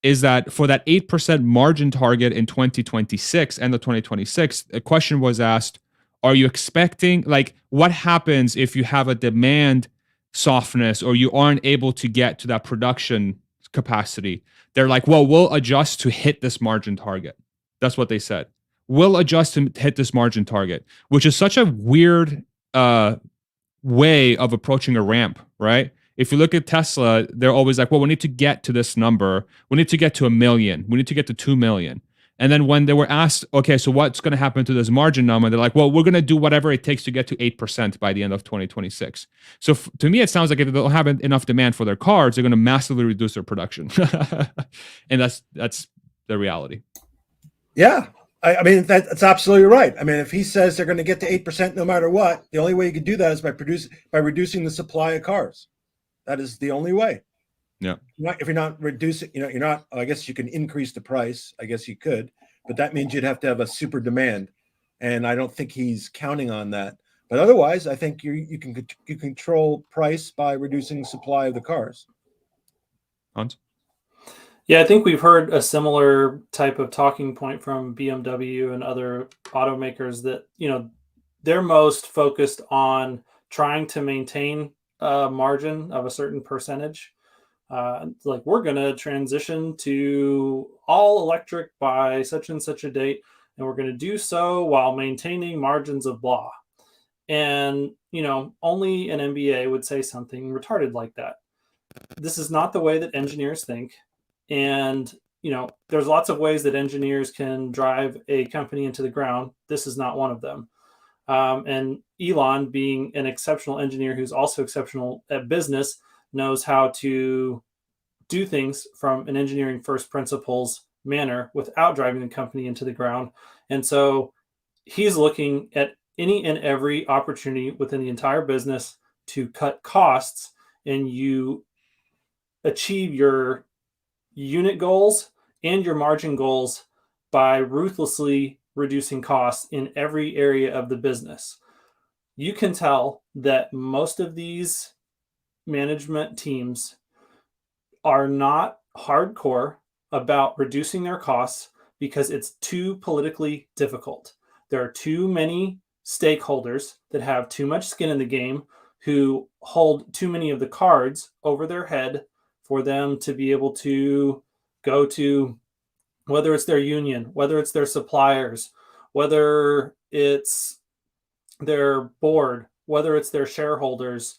is that for that 8% margin target in 2026 and the 2026, a question was asked, are you expecting, what happens if you have a demand softness or you aren't able to get to that production capacity? They're like, well, we'll adjust to hit this margin target. That's what they said. We'll adjust to hit this margin target, which is such a weird way of approaching a ramp, right? If you look at Tesla, they're always like, well, we need to get to this number. We need to get to 1 million. We need to get to 2 million. And then when they were asked, okay, so what's going to happen to this margin number? They're like, well, we're going to do whatever it takes to get to 8% by the end of 2026. So to me, it sounds like if they don't have enough demand for their cars, they're going to massively reduce their production. And that's the reality. Yeah. I mean, that's absolutely right. I mean, if he says they're going to get to 8% no matter what, the only way you can do that is by reducing the supply of cars. That is the only way. Yeah. If you're not reducing, you're not, I guess you can increase the price. I guess you could, but that means you'd have to have a super demand. And I don't think he's counting on that. But otherwise, I think you can control price by reducing supply of the cars. Hans? Yeah, I think we've heard a similar type of talking point from BMW and other automakers that, they're most focused on trying to maintain a margin of a certain percentage. We're going to transition to all electric by such and such a date, and we're going to do so while maintaining margins of blah. And, only an MBA would say something retarded like that. This is not the way that engineers think. And, there's lots of ways that engineers can drive a company into the ground. This is not one of them. And Elon, being an exceptional engineer who's also exceptional at business, knows how to do things from an engineering first principles manner without driving the company into the ground. And so he's looking at any and every opportunity within the entire business to cut costs, and you achieve your unit goals and your margin goals by ruthlessly reducing costs in every area of the business. You can tell that most of these management teams are not hardcore about reducing their costs because it's too politically difficult. There are too many stakeholders that have too much skin in the game, who hold too many of the cards over their head for them to be able to go to, whether it's their union, whether it's their suppliers, whether it's their board, whether it's their shareholders.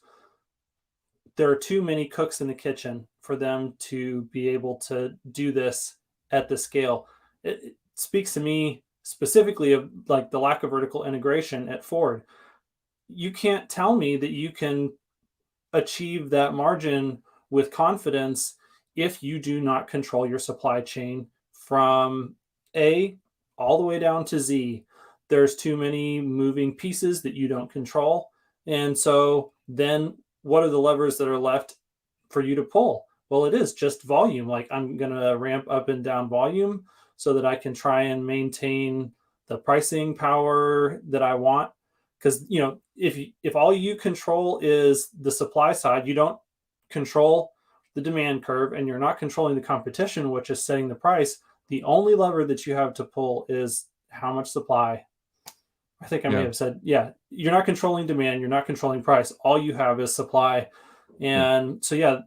There are too many cooks in the kitchen for them to be able to do this at the scale. It speaks to me specifically of like the lack of vertical integration at Ford. You can't tell me that you can achieve that margin with confidence if you do not control your supply chain from A all the way down to Z. There's too many moving pieces that you don't control. And so then what are the levers that are left for you to pull? Well, it is just volume. Like, I'm going to ramp up and down volume so that I can try and maintain the pricing power that I want. Because, you know, if all you control is the supply side, you don't control the demand curve, and you're not controlling the competition, which is setting the price. The only lever that you have to pull is how much supply. I think I may have said, you're not controlling demand, you're not controlling price. All you have is supply. And so,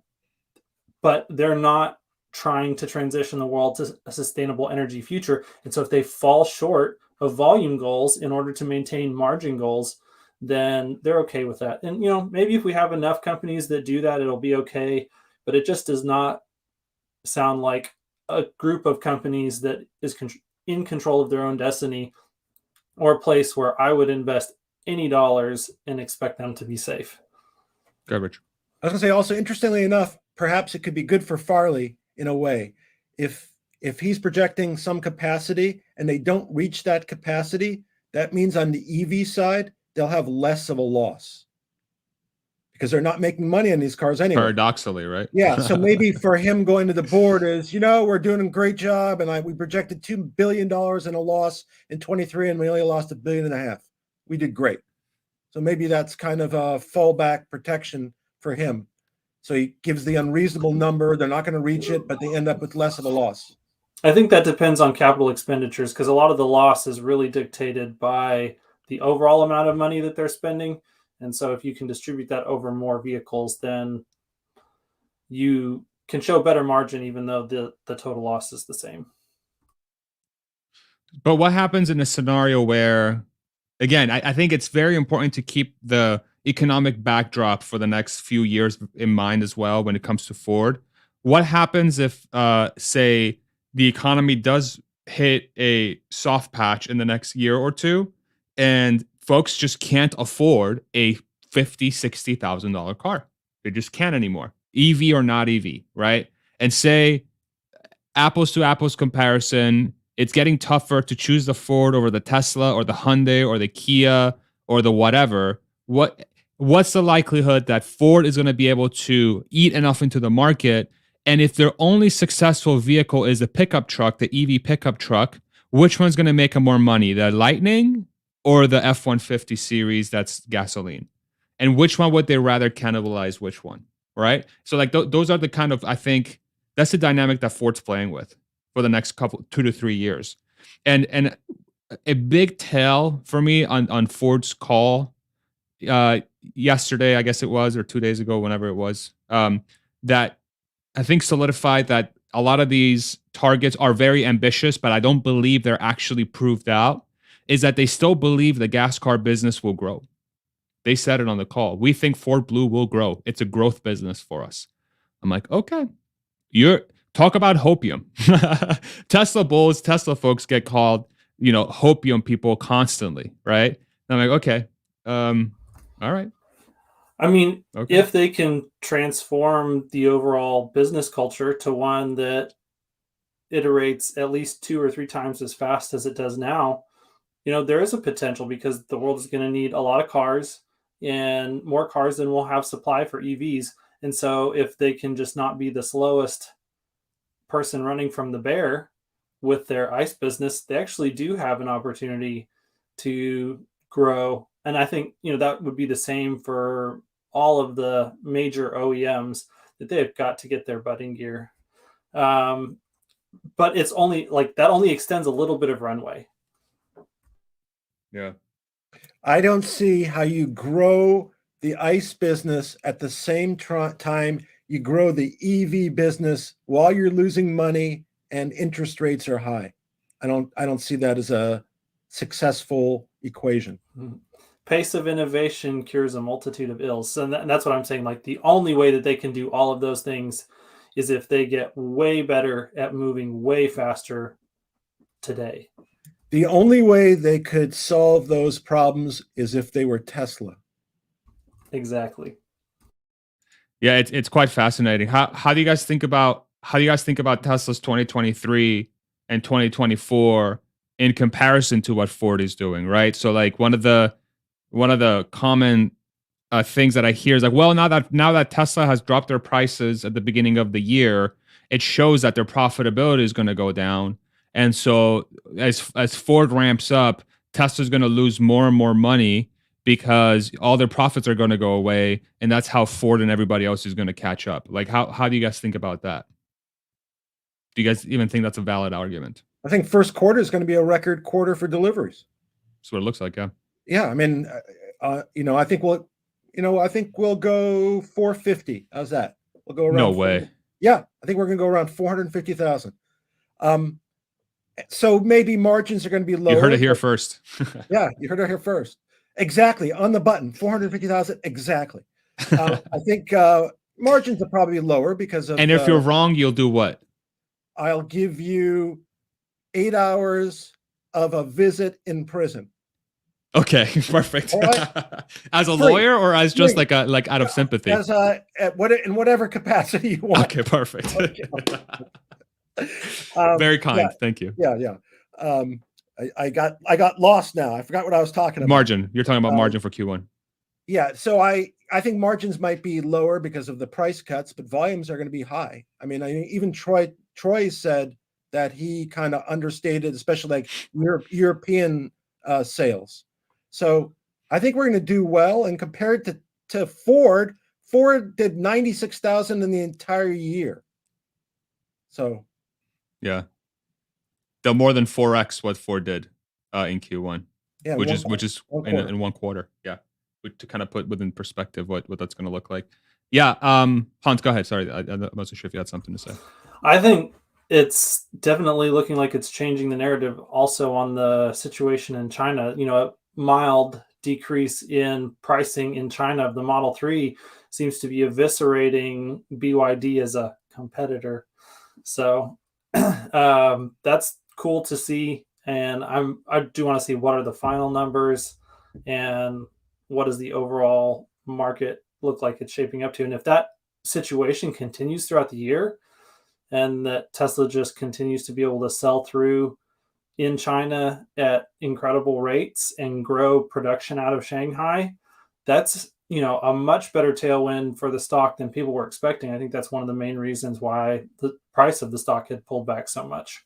but they're not trying to transition the world to a sustainable energy future. And so if they fall short of volume goals in order to maintain margin goals, then they're okay with that. And, you know, maybe if we have enough companies that do that, it'll be okay. But it just does not sound like a group of companies that is in control of their own destiny, or a place where I would invest any dollars and expect them to be safe. Garbage. I was going to say also, interestingly enough, perhaps it could be good for Farley in a way. If he's projecting some capacity and they don't reach that capacity, that means on the EV side, they'll have less of a loss because they're not making money on these cars anyway. Paradoxically, right? Yeah. So maybe for him going to the board is, we're doing a great job, and we projected $2 billion in a loss in 23, and we only lost $1.5 billion. We did great. So maybe that's kind of a fallback protection for him. So he gives the unreasonable number. They're not going to reach it, but they end up with less of a loss. I think that depends on capital expenditures, because a lot of the loss is really dictated by the overall amount of money that they're spending. And so if you can distribute that over more vehicles, then you can show better margin, even though the total loss is the same. But what happens in a scenario where, again, I think it's very important to keep the economic backdrop for the next few years in mind as well when it comes to Ford. What happens if, say, the economy does hit a soft patch in the next year or two, and folks just can't afford a $50,000, $60,000 car? They just can't anymore, EV or not EV, right? And say, apples to apples comparison, it's getting tougher to choose the Ford over the Tesla or the Hyundai or the Kia or the whatever. What's the likelihood that Ford is going to be able to eat enough into the market? And if their only successful vehicle is a pickup truck, the EV pickup truck, which one's going to make them more money, the Lightning or the F-150 series that's gasoline? And which one would they rather cannibalize which one, right? So like those are the kind of, I think, that's the dynamic that Ford's playing with for the next 2 to 3 years. And a big tell for me on Ford's call yesterday, I guess it was, or 2 days ago, whenever it was, that I think solidified that a lot of these targets are very ambitious, but I don't believe they're actually proved out, is that they still believe the gas car business will grow. They said it on the call. We think Ford Blue will grow. It's a growth business for us. I'm like, okay, talk about hopium. Tesla bulls, Tesla folks get called, hopium people constantly, right? I'm like, okay, all right. I mean, Okay. if they can transform the overall business culture to one that iterates at least 2 or 3 times as fast as it does now, there is a potential because the world is going to need a lot of cars and more cars than we'll have supply for EVs. And so if they can just not be the slowest person running from the bear with their ICE business, they actually do have an opportunity to grow. And I think, that would be the same for all of the major OEMs, that they've got to get their butt in gear. But it's only like that only extends a little bit of runway. Yeah. I don't see how you grow the ICE business at the same time you grow the EV business while you're losing money and interest rates are high. I don't see that as a successful equation. Pace of innovation cures a multitude of ills. And that's what I'm saying. Like, the only way that they can do all of those things is if they get way better at moving way faster today. The only way they could solve those problems is if they were Tesla. Exactly. Yeah, it's quite fascinating. How do you guys think about Tesla's 2023 and 2024 in comparison to what Ford is doing, right? So like one of the common things that I hear is like, well, now that Tesla has dropped their prices at the beginning of the year, it shows that their profitability is going to go down. And so as Ford ramps up, Tesla's going to lose more and more money because all their profits are going to go away, and that's how Ford and everybody else is going to catch up. Like, how do you guys think about that? Do you guys even think that's a valid argument? I think first quarter is going to be a record quarter for deliveries. That's what it looks like, yeah. Yeah, I mean, I think we'll go 450. How's that? We'll go around. No way. Yeah, I think we're going to go around 450,000. So maybe margins are going to be lower. You heard it here first. Yeah, you heard it here first. Exactly, on the button, 450,000. Exactly. I think margins are probably lower because of. And if you're wrong, you'll do what? I'll give you 8 hours of a visit in prison. Okay, perfect. Right. As a lawyer, or as just like out of sympathy? As in whatever capacity you want. Okay, perfect. Okay. Very kind. Yeah, thank you. Yeah. I got lost now. I forgot what I was talking about. Margin. You're talking about margin for Q1. Yeah. So I think margins might be lower because of the price cuts, but volumes are going to be high. I mean, even Troy said that he kind of understated, especially like European sales. So I think we're going to do well. And compared to Ford did 96,000 in the entire year. So. Yeah. They're more than 4x what Ford did in Q1. Yeah, which is in one quarter. Yeah. To kind of put within perspective what that's going to look like. Yeah. Hans, go ahead. Sorry. I wasn't sure if you had something to say. I think it's definitely looking like it's changing the narrative also on the situation in China. A mild decrease in pricing in China of the Model 3 seems to be eviscerating BYD as a competitor. So that's cool to see. And I do want to see what are the final numbers and what does the overall market look like it's shaping up to. And if that situation continues throughout the year and that Tesla just continues to be able to sell through in China at incredible rates and grow production out of Shanghai, that's, a much better tailwind for the stock than people were expecting. I think that's one of the main reasons why the price of the stock had pulled back so much.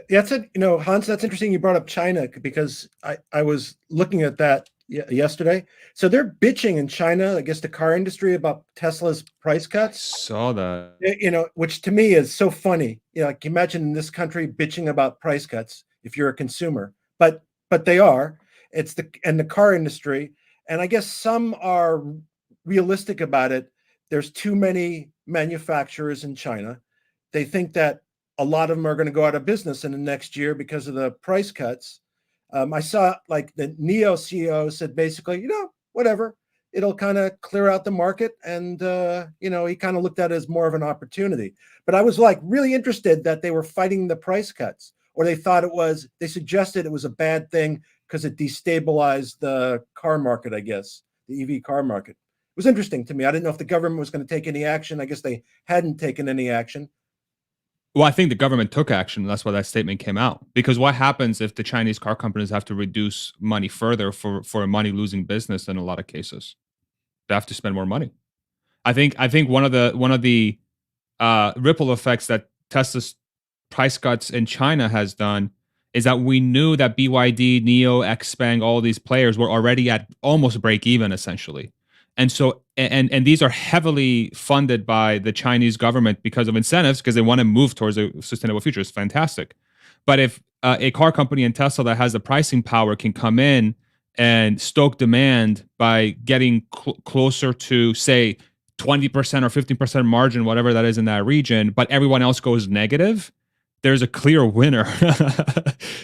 That's it. Hans, that's interesting. You brought up China because I was looking at that yesterday. So they're bitching in China, I guess, the car industry about Tesla's price cuts. Saw that. Which to me is so funny. Like imagine in this country bitching about price cuts if you're a consumer, but they are. It's the car industry, and I guess some are realistic about it. There's too many manufacturers in China. They think that a lot of them are going to go out of business in the next year because of the price cuts. I saw like the NIO CEO said basically, whatever, it'll kind of clear out the market. And, he kind of looked at it as more of an opportunity. But I was like really interested that they were fighting the price cuts, or they suggested it was a bad thing because it destabilized the car market, I guess, the EV car market. It was interesting to me. I didn't know if the government was going to take any action. I guess they hadn't taken any action. Well, I think the government took action. That's why that statement came out. Because what happens if the Chinese car companies have to reduce money further for a money losing business in a lot of cases? They have to spend more money. I think one of the ripple effects that Tesla's price cuts in China has done is that we knew that BYD, NIO, XPeng, all these players were already at almost break even essentially. And so and these are heavily funded by the Chinese government because of incentives, because they want to move towards a sustainable future. It's fantastic. But if a car company in Tesla that has the pricing power can come in and stoke demand by getting closer to, say, 20% or 15% margin, whatever that is in that region, but everyone else goes negative, there's a clear winner.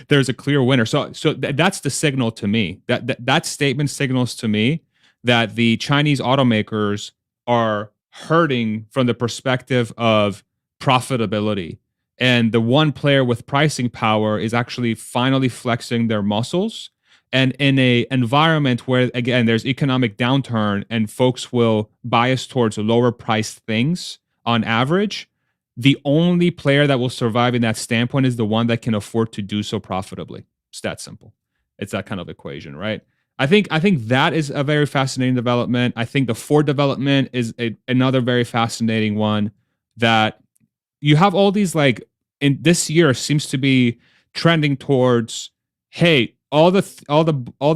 There's a clear winner. So that's the signal to me. That statement signals to me that the Chinese automakers are hurting from the perspective of profitability. And the one player with pricing power is actually finally flexing their muscles. And in a environment where, again, there's economic downturn and folks will bias towards lower priced things on average, the only player that will survive in that standpoint is the one that can afford to do so profitably. It's that simple. It's that kind of equation, right? I think that is a very fascinating development. I think the Ford development is another very fascinating one, that you have all these, like, in this year seems to be trending towards, hey, all the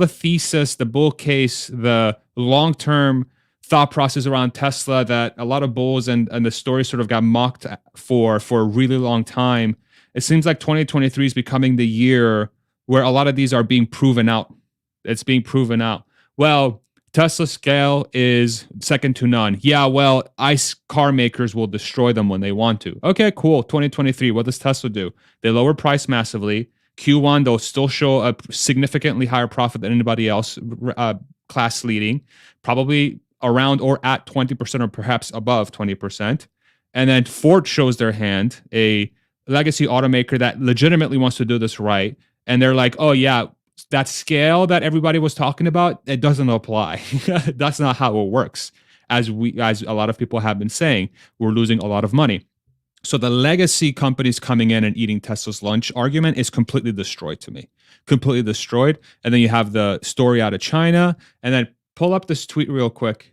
thesis, the bull case, the long-term thought process around Tesla that a lot of bulls and the story sort of got mocked for a really long time. It seems like 2023 is becoming the year where a lot of these are being proven out. It's being proven out. Well, Tesla's scale is second to none. Yeah, well, ICE car makers will destroy them when they want to. Okay, cool. 2023, what does Tesla do? They lower price massively. Q1, they'll still show a significantly higher profit than anybody else, class leading, probably around or at 20% or perhaps above 20%. And then Ford shows their hand, a legacy automaker that legitimately wants to do this right. And they're like, oh yeah, that scale that everybody was talking about, it doesn't apply. That's not how it works. As a lot of people have been saying, we're losing a lot of money. So the legacy companies coming in and eating Tesla's lunch argument is completely destroyed to me. Completely destroyed. And then you have the story out of China. And then pull up this tweet real quick,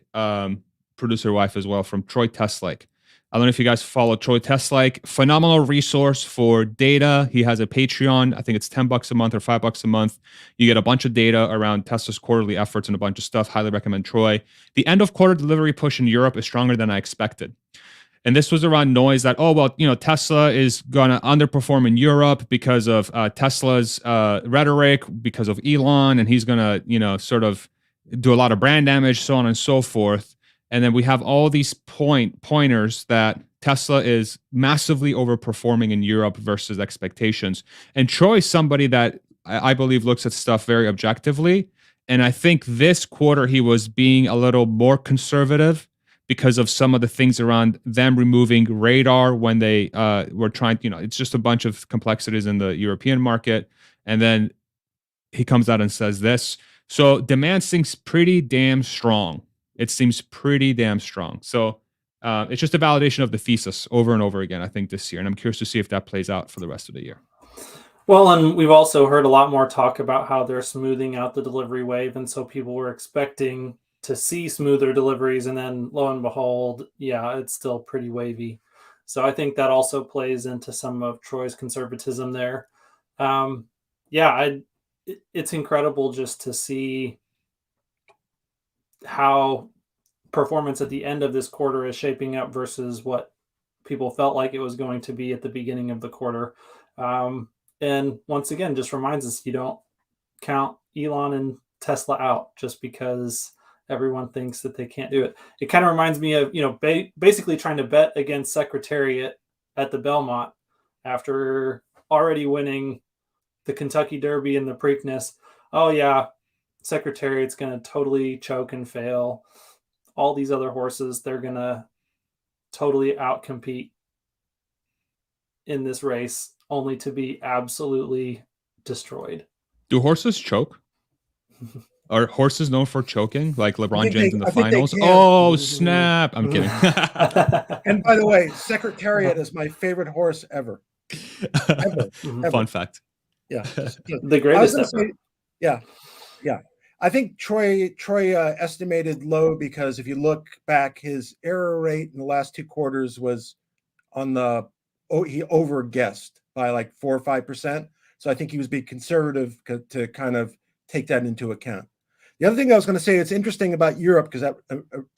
producer wife as well, from Troy Teslake. I don't know if you guys follow Troy Teslake. Phenomenal resource for data. He has a Patreon. I think it's $10 a month or $5 a month. You get a bunch of data around Tesla's quarterly efforts and a bunch of stuff. Highly recommend Troy. The end of quarter delivery push in Europe is stronger than I expected. And this was around noise that, oh, well, Tesla is going to underperform in Europe because of Tesla's rhetoric, because of Elon, and he's going to, sort of do a lot of brand damage, so on and so forth. And then we have all these pointers that Tesla is massively overperforming in Europe versus expectations. And Troy's somebody that I believe looks at stuff very objectively. And I think this quarter he was being a little more conservative because of some of the things around them removing radar when they were trying, it's just a bunch of complexities in the European market. And then he comes out and says this. So demand seems pretty damn strong. It seems pretty damn strong. So it's just a validation of the thesis over and over again, I think, this year. And I'm curious to see if that plays out for the rest of the year. Well, and we've also heard a lot more talk about how they're smoothing out the delivery wave. And so people were expecting to see smoother deliveries, and then lo and behold, yeah, it's still pretty wavy. So I think that also plays into some of Troy's conservatism there. It's incredible just to see how performance at the end of this quarter is shaping up versus what people felt like it was going to be at the beginning of the quarter. And once again, just reminds us, you don't count Elon and Tesla out just because everyone thinks that they can't do it. It kind of reminds me of, basically trying to bet against Secretariat at the Belmont after already winning the Kentucky Derby and the Preakness. Oh yeah, Secretariat's going to totally choke and fail. All these other horses, they're going to totally outcompete in this race, only to be absolutely destroyed. Do horses choke? Are horses known for choking, like LeBron think James they- in the I think they finals? can. Oh, snap. I'm kidding. And by the way, Secretariat is my favorite horse ever. Ever. Fun fact. Yeah. The I was greatest gonna ever. say, yeah. I think Troy estimated low because if you look back, his error rate in the last 2 quarters was he over guessed by like 4 or 5%. So I think he was being conservative to kind of take that into account. The other thing I was going to say, it's interesting about Europe because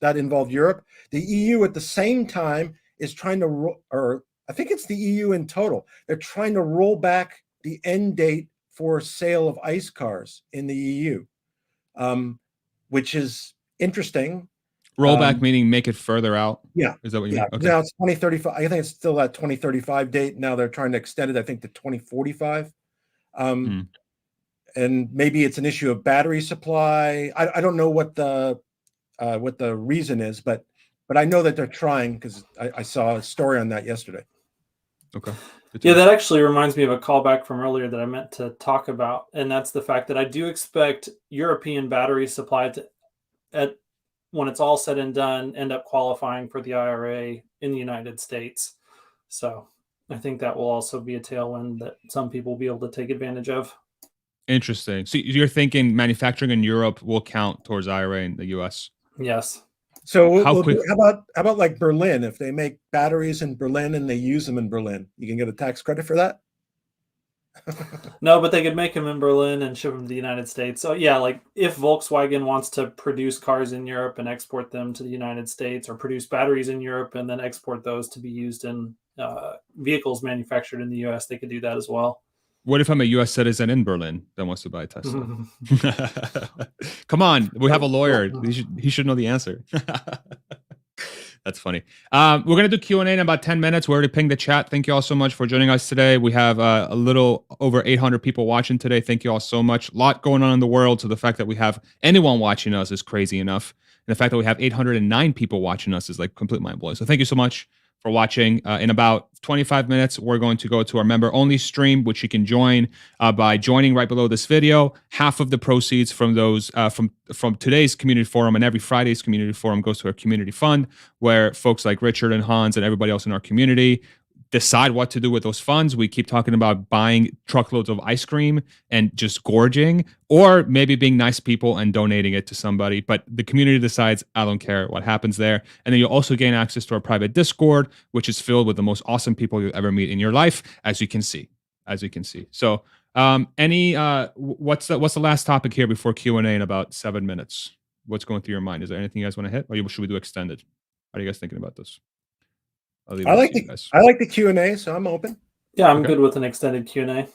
that involved Europe. The EU at the same time is trying to, or I think it's the EU in total. They're trying to roll back the end date for sale of ICE cars in the EU, which is interesting. Rollback meaning make it further out. Yeah. Is that what you Yeah. mean? Okay. Now it's 2035. I think it's still that 2035 date. Now they're trying to extend it, I think, to 2045. And maybe it's an issue of battery supply. I don't know what the reason is, but I know that they're trying because I saw a story on that yesterday. Okay. Yeah, that actually reminds me of a callback from earlier that I meant to talk about, and that's the fact that I do expect European battery supply to, when it's all said and done, end up qualifying for the IRA in the United States. So I think that will also be a tailwind that some people will be able to take advantage of. Interesting. So you're thinking manufacturing in Europe will count towards IRA in the US? Yes. So how about like Berlin? If they make batteries in Berlin and they use them in Berlin, you can get a tax credit for that? No, but they could make them in Berlin and ship them to the United States. So yeah, like if Volkswagen wants to produce cars in Europe and export them to the United States, or produce batteries in Europe and then export those to be used in vehicles manufactured in the US, they could do that as well. What if I'm a US citizen in Berlin that wants to buy a Tesla? Come on, we have a lawyer. He should know the answer. That's funny. We're going to do Q&A in about 10 minutes. We already pinged the chat. Thank you all so much for joining us today. We have a little over 800 people watching today. Thank you all so much. A lot going on in the world. So the fact that we have anyone watching us is crazy enough. And the fact that we have 809 people watching us is like complete mind blowing. So thank you so much for watching. In about 25 minutes, we're going to go to our member-only stream, which you can join by joining right below this video. Half of the proceeds from those from today's community forum and every Friday's community forum goes to our community fund, where folks like Richard and Hans and everybody else in our community decide what to do with those funds. We keep talking about buying truckloads of ice cream and just gorging, or maybe being nice people and donating it to somebody. But the community decides. I don't care what happens there. And then you'll also gain access to our private Discord, which is filled with the most awesome people you'll ever meet in your life, as you can see. So what's the last topic here before Q&A in about 7 minutes? What's going through your mind? Is there anything you guys want to hit, or should we do extended? How are you guys thinking about this? I like the Q&A, so I'm open. Yeah, I'm good with an extended Q&A.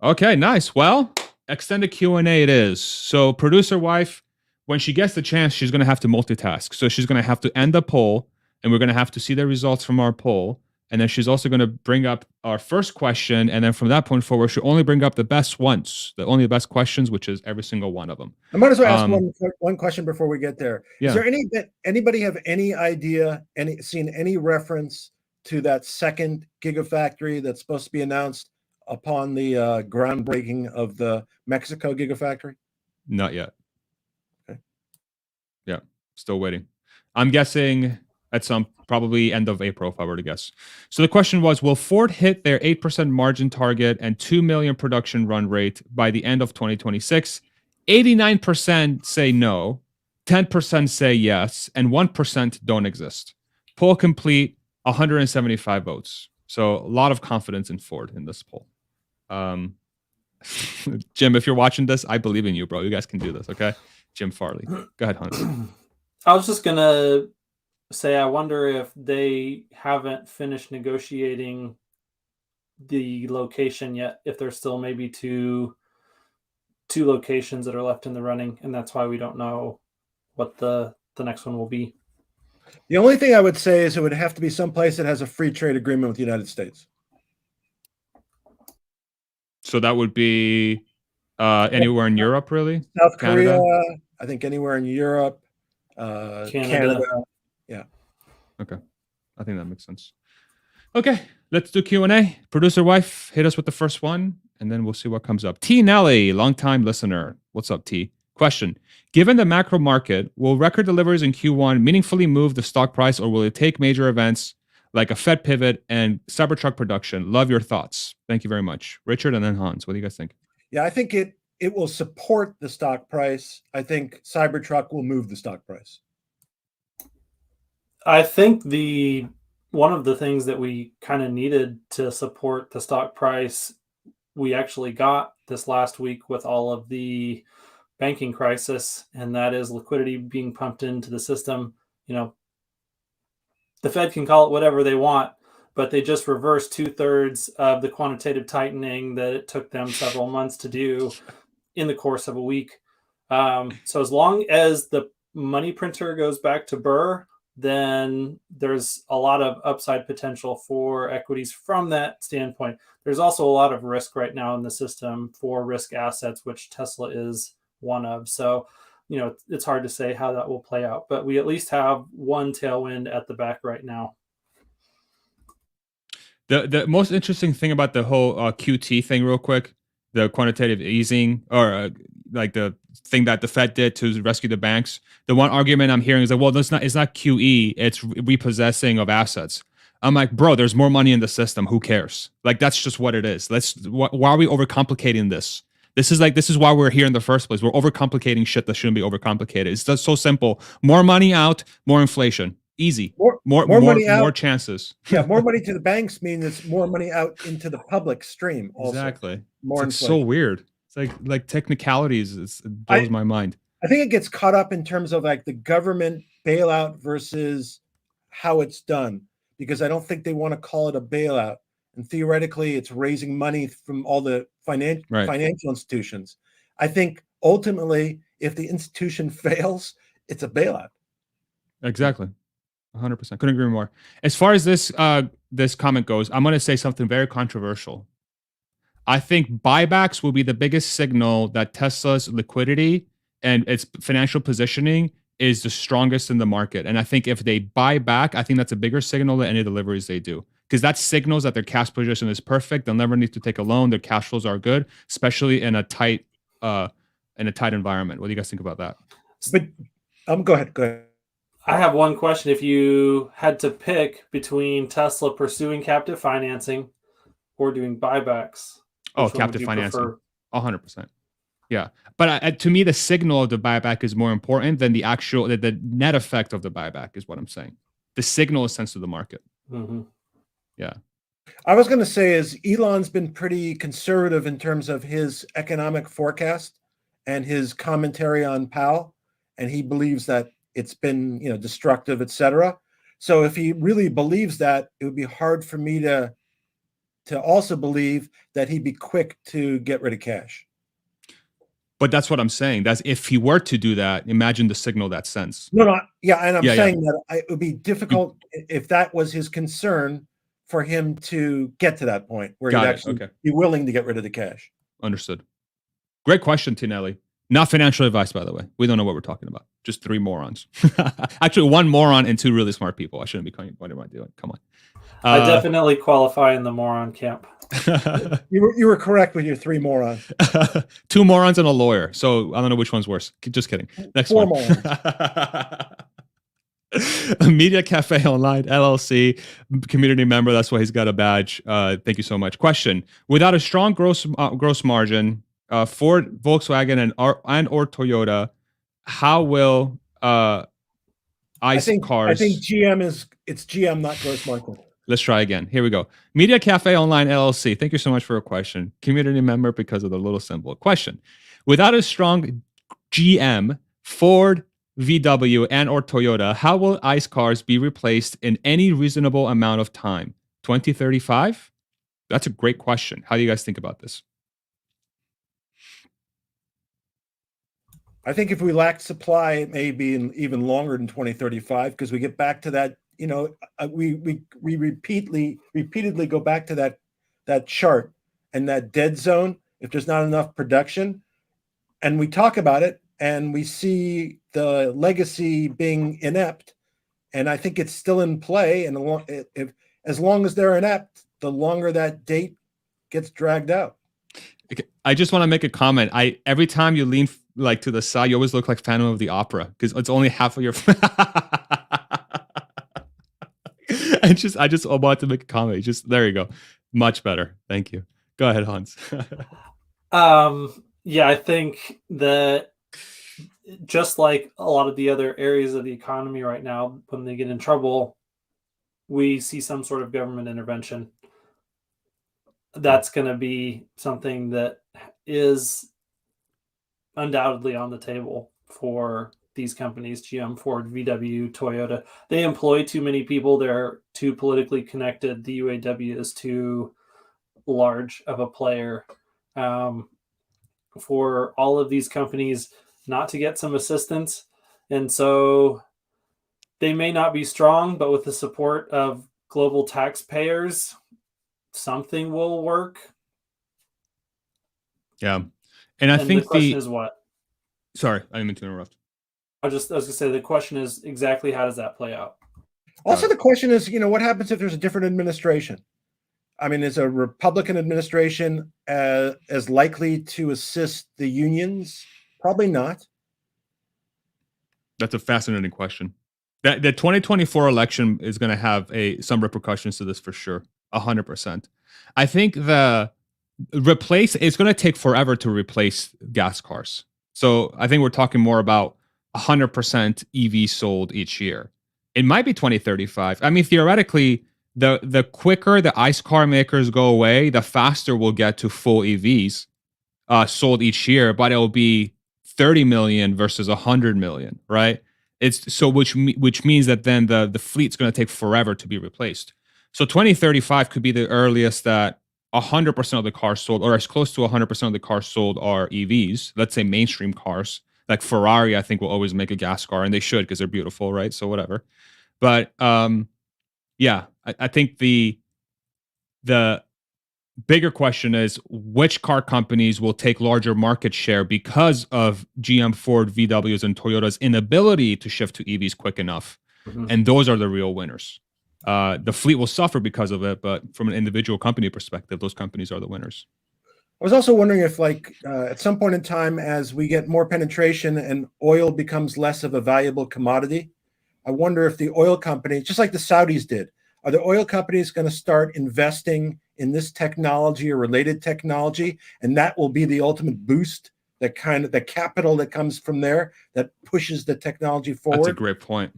Okay, nice. Well, extended Q&A it is. So producer wife, when she gets the chance, she's going to have to multitask. So she's going to have to end the poll, and we're going to have to see the results from our poll. And then she's also going to bring up our first question. And then from that point forward, she'll only bring up the best ones, only the best questions, which is every single one of them. I might as well ask one question before we get there. Yeah. Is there anybody have any idea, seen any reference to that second Gigafactory that's supposed to be announced upon the groundbreaking of the Mexico Gigafactory? Not yet. Okay. Yeah, still waiting. I'm guessing at some probably end of April, if I were to guess. So the question was, will Ford hit their 8% margin target and 2 million production run rate by the end of 2026? 89% say no, 10% say yes, and 1% don't exist. Poll complete, 175 votes. So a lot of confidence in Ford in this poll. Jim, if you're watching this, I believe in you, bro. You guys can do this, okay? Jim Farley. Go ahead, Hans. I was just going to say, I wonder if they haven't finished negotiating the location yet, if there's still maybe two locations that are left in the running, and that's why we don't know what the next one will be. The only thing I would say is it would have to be someplace that has a free trade agreement with the United States. So that would be anywhere in Europe, really? South Korea, I think anywhere in Europe, Canada. Yeah. Okay. I think that makes sense. Okay, let's do Q&A. Producer wife, hit us with the first one, and then we'll see what comes up. T. Nelly, longtime listener. What's up, T? Question. Given the macro market, will record deliveries in Q1 meaningfully move the stock price, or will it take major events like a Fed pivot and Cybertruck production? Love your thoughts. Thank you very much. Richard and then Hans. What do you guys think? Yeah, I think it will support the stock price. I think Cybertruck will move the stock price. I think one of the things that we kind of needed to support the stock price, we actually got this last week with all of the banking crisis, and that is liquidity being pumped into the system. The Fed can call it whatever they want, but they just reversed 2/3 of the quantitative tightening that it took them several months to do in the course of a week. So as long as the money printer goes back to Burr, then there's a lot of upside potential for equities from that standpoint. There's also a lot of risk right now in the system for risk assets, which Tesla is one of. So, it's hard to say how that will play out, but we at least have one tailwind at the back right now. The most interesting thing about the whole QT thing, real quick, the quantitative easing, or like the thing that the Fed did to rescue the banks. The one argument I'm hearing is like, well, it's not QE, it's repossessing of assets. I'm like, bro, there's more money in the system. Who cares? Like, that's just what it is. Why are we overcomplicating this? This is why we're here in the first place. We're overcomplicating shit that shouldn't be overcomplicated. It's just so simple. More money out, more inflation. Easy. More money out. More chances. Yeah, more money to the banks means it's more money out into the public stream. Also. Exactly. More it's so weird. It's like technicalities. It blows my mind. I think it gets caught up in terms of like the government bailout versus how it's done, because I don't think they want to call it a bailout. And theoretically, it's raising money from all the financial institutions. I think ultimately, if the institution fails, it's a bailout. Exactly. 100%. Couldn't agree more. As far as this comment goes, I'm going to say something very controversial. I think buybacks will be the biggest signal that Tesla's liquidity and its financial positioning is the strongest in the market. And I think if they buy back, I think that's a bigger signal than any deliveries they do, because that signals that their cash position is perfect. They'll never need to take a loan. Their cash flows are good, especially in a tight environment. What do you guys think about that? But go ahead. I have one question. If you had to pick between Tesla pursuing captive financing or doing buybacks, captive financing, 100%. Yeah, but to me, the signal of the buyback is more important than the actual the net effect of the buyback. Is what I'm saying. The signal is sent to the market. Mm-hmm. Yeah. I was going to say is Elon's been pretty conservative in terms of his economic forecast and his commentary on Powell, and he believes that it's been destructive, etc. So if he really believes that, it would be hard for me to also believe that he'd be quick to get rid of cash. But that's what I'm saying. That's if he were to do that, imagine the signal that sends. No, yeah, and I'm saying that it would be difficult if that was his concern for him to get to that point where he'd actually be willing to get rid of the cash. Understood. Great question, Tinelli. Not financial advice, by the way. We don't know what we're talking about. Just three morons. Actually, one moron and two really smart people. I shouldn't be calling. What am I doing? Come on. I definitely qualify in the moron camp. You were correct with your three morons. Two morons and a lawyer. So I don't know which one's worse. Just kidding. Next one. Media Cafe Online, LLC, community member. That's why he's got a badge. Thank you so much. Question. Without a strong gross margin, Ford, Volkswagen, and or Toyota, how will ICE cars? I think it's GM, not gross margin. Let's try again. Here we go. Media Cafe Online LLC. Thank you so much for a question. Community member because of the little symbol. Question. Without a strong GM, Ford, VW, and or Toyota, how will ICE cars be replaced in any reasonable amount of time? 2035? That's a great question. How do you guys think about this? I think if we lack supply, it may be even longer than 2035, because we get back to that. We repeatedly go back to that chart and that dead zone if there's not enough production, and we talk about it and we see the legacy being inept, and I think it's still in play. And as long as they're inept, the longer that date gets dragged out. I just want to make a comment. Every time you lean like to the side. You always look like Phantom of the Opera because it's only half of your. I just want to make a comment. Just there you go. Much better. Thank you. Go ahead, Hans. Yeah, I think that just like a lot of the other areas of the economy right now, when they get in trouble, we see some sort of government intervention. That's going to be something that is undoubtedly on the table for these companies, GM, Ford, VW, Toyota. They employ too many people. They're too politically connected. The UAW is too large of a player for all of these companies not to get some assistance. And so they may not be strong, but with the support of global taxpayers, something will work. Yeah. And I think the question is what? Sorry, I didn't mean to interrupt. I was going to say the question is exactly how does that play out? Also, the question is, what happens if there's a different administration? I mean, is a Republican administration as likely to assist the unions? Probably not. That's a fascinating question. That the 2024 election is going to have some repercussions to this for sure, 100%. I think it's going to take forever to replace gas cars. So I think we're talking more about 100% EV sold each year. It might be 2035. I mean, theoretically, the quicker the ICE car makers go away, the faster we'll get to full EVs sold each year, but it'll be 30 million versus 100 million, right? It's so which means that then the fleet's going to take forever to be replaced. So 2035 could be the earliest that 100% of the cars sold, or as close to 100% of the cars sold, are EVs. Let's say mainstream cars, like Ferrari, I think will always make a gas car, and they should because they're beautiful, right? So whatever. But yeah, I think the bigger question is which car companies will take larger market share because of GM, Ford, VWs, and Toyota's inability to shift to EVs quick enough. Mm-hmm. And those are the real winners. The fleet will suffer because of it, but from an individual company perspective, those companies are the winners. I was also wondering if, at some point in time, as we get more penetration and oil becomes less of a valuable commodity, I wonder if the oil companies, just like the Saudis did, are the oil companies going to start investing in this technology or related technology, and that will be the ultimate boost, the capital that comes from there that pushes the technology forward? That's a great point.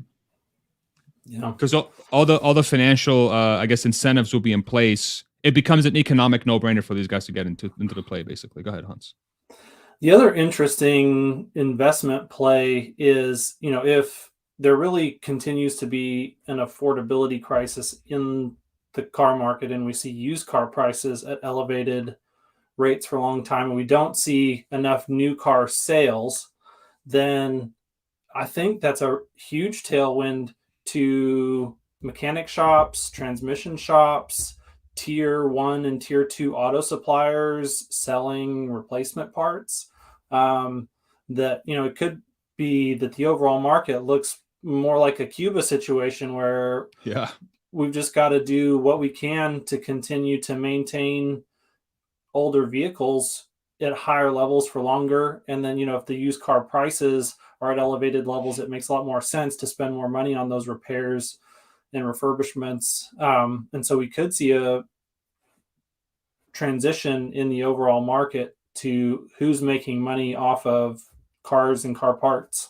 Yeah, because all the financial, I guess, incentives will be in place. It becomes an economic no-brainer for these guys to get into the play. Basically, go ahead, Hans. The other interesting investment play is, if there really continues to be an affordability crisis in the car market, and we see used car prices at elevated rates for a long time, and we don't see enough new car sales, then I think that's a huge tailwind to mechanic shops, transmission shops, tier 1 and tier 2 auto suppliers selling replacement parts. That, it could be that the overall market looks more like a Cuba situation where we've just got to do what we can to continue to maintain older vehicles at higher levels for longer. And then, if the used car prices are at elevated levels, it makes a lot more sense to spend more money on those repairs and refurbishments. And so we could see a transition in the overall market to who's making money off of cars and car parts.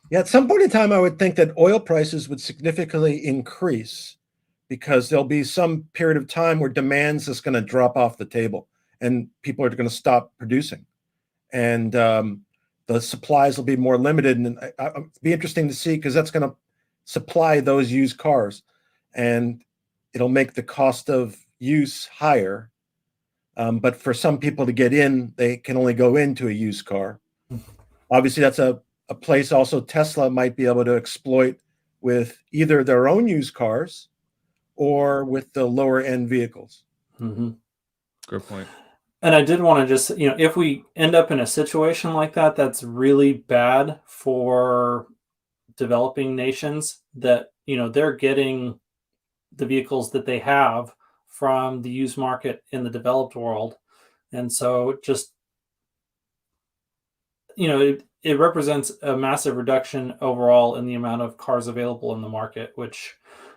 Yeah, at some point in time, I would think that oil prices would significantly increase because there'll be some period of time where demand's just going to drop off the table and people are going to stop producing. And the supplies will be more limited. And it'll be interesting to see because that's going to supply those used cars. And it'll make the cost of use higher. But for some people to get in, they can only go into a used car. Obviously, that's a place also Tesla might be able to exploit with either their own used cars or with the lower end vehicles. Mm-hmm. Good point. And I did want to just, if we end up in a situation like that, that's really bad for developing nations that, they're getting the vehicles that they have from the used market in the developed world. And so just it represents a massive reduction overall in the amount of cars available in the market, which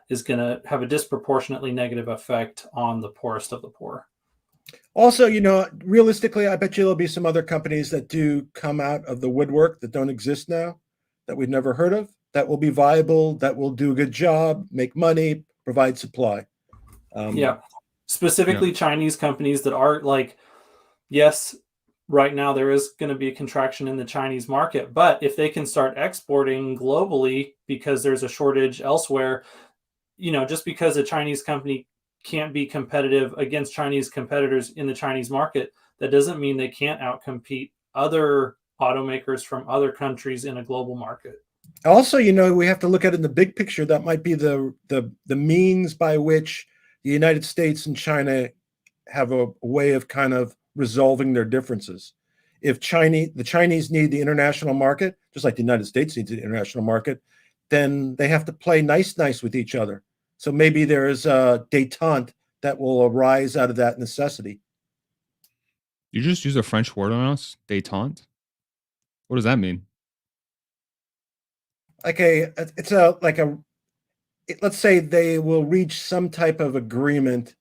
is going to have a disproportionately negative effect on the poorest of the poor. Also, realistically, I bet you there'll be some other companies that do come out of the woodwork that don't exist now, that we've never heard of, that will be viable, that will do a good job, make money, provide supply. Yeah. Specifically Chinese companies that are like, yes, right now there is going to be a contraction in the Chinese market, but if they can start exporting globally because there's a shortage elsewhere, just because a Chinese company can't be competitive against Chinese competitors in the Chinese market, that doesn't mean they can't outcompete other automakers from other countries in a global market. Also, we have to look at it in the big picture. That might be the means by which the United States and China have a way of kind of resolving their differences. If the Chinese need the international market, just like the United States needs the international market, then they have to play nice with each other. So maybe there's a détente that will arise out of that necessity. You just use a French word on us, détente. What does that mean? Let's say they will reach some type of agreement,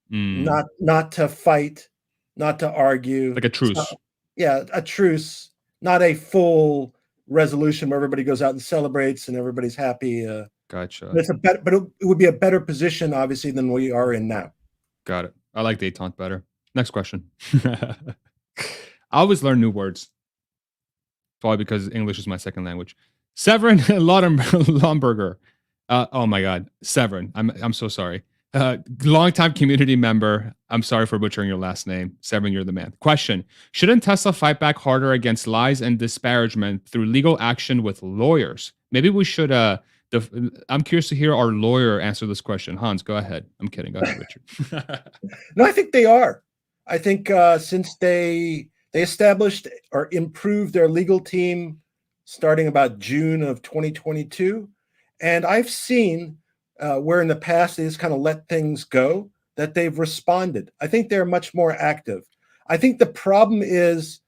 not to fight, not to argue, like a truce. A truce, not a full resolution where everybody goes out and celebrates and everybody's happy. Gotcha. But it would be a better position, obviously, than we are in now. Got it. I like détente better. Next question. I always learn new words. Probably because English is my second language. Severin Lomberger. Oh my God, Severin. I'm so sorry. Longtime community member. I'm sorry for butchering your last name. Severin, you're the man. Question: shouldn't Tesla fight back harder against lies and disparagement through legal action with lawyers? Maybe we should. I'm curious to hear our lawyer answer this question. Hans, go ahead. I'm kidding. Go ahead, Richard. No, I think they are. I think since they established or improved their legal team starting about June of 2022, and I've seen where in the past they just kind of let things go, that they've responded. I think they're much more active. I think the problem is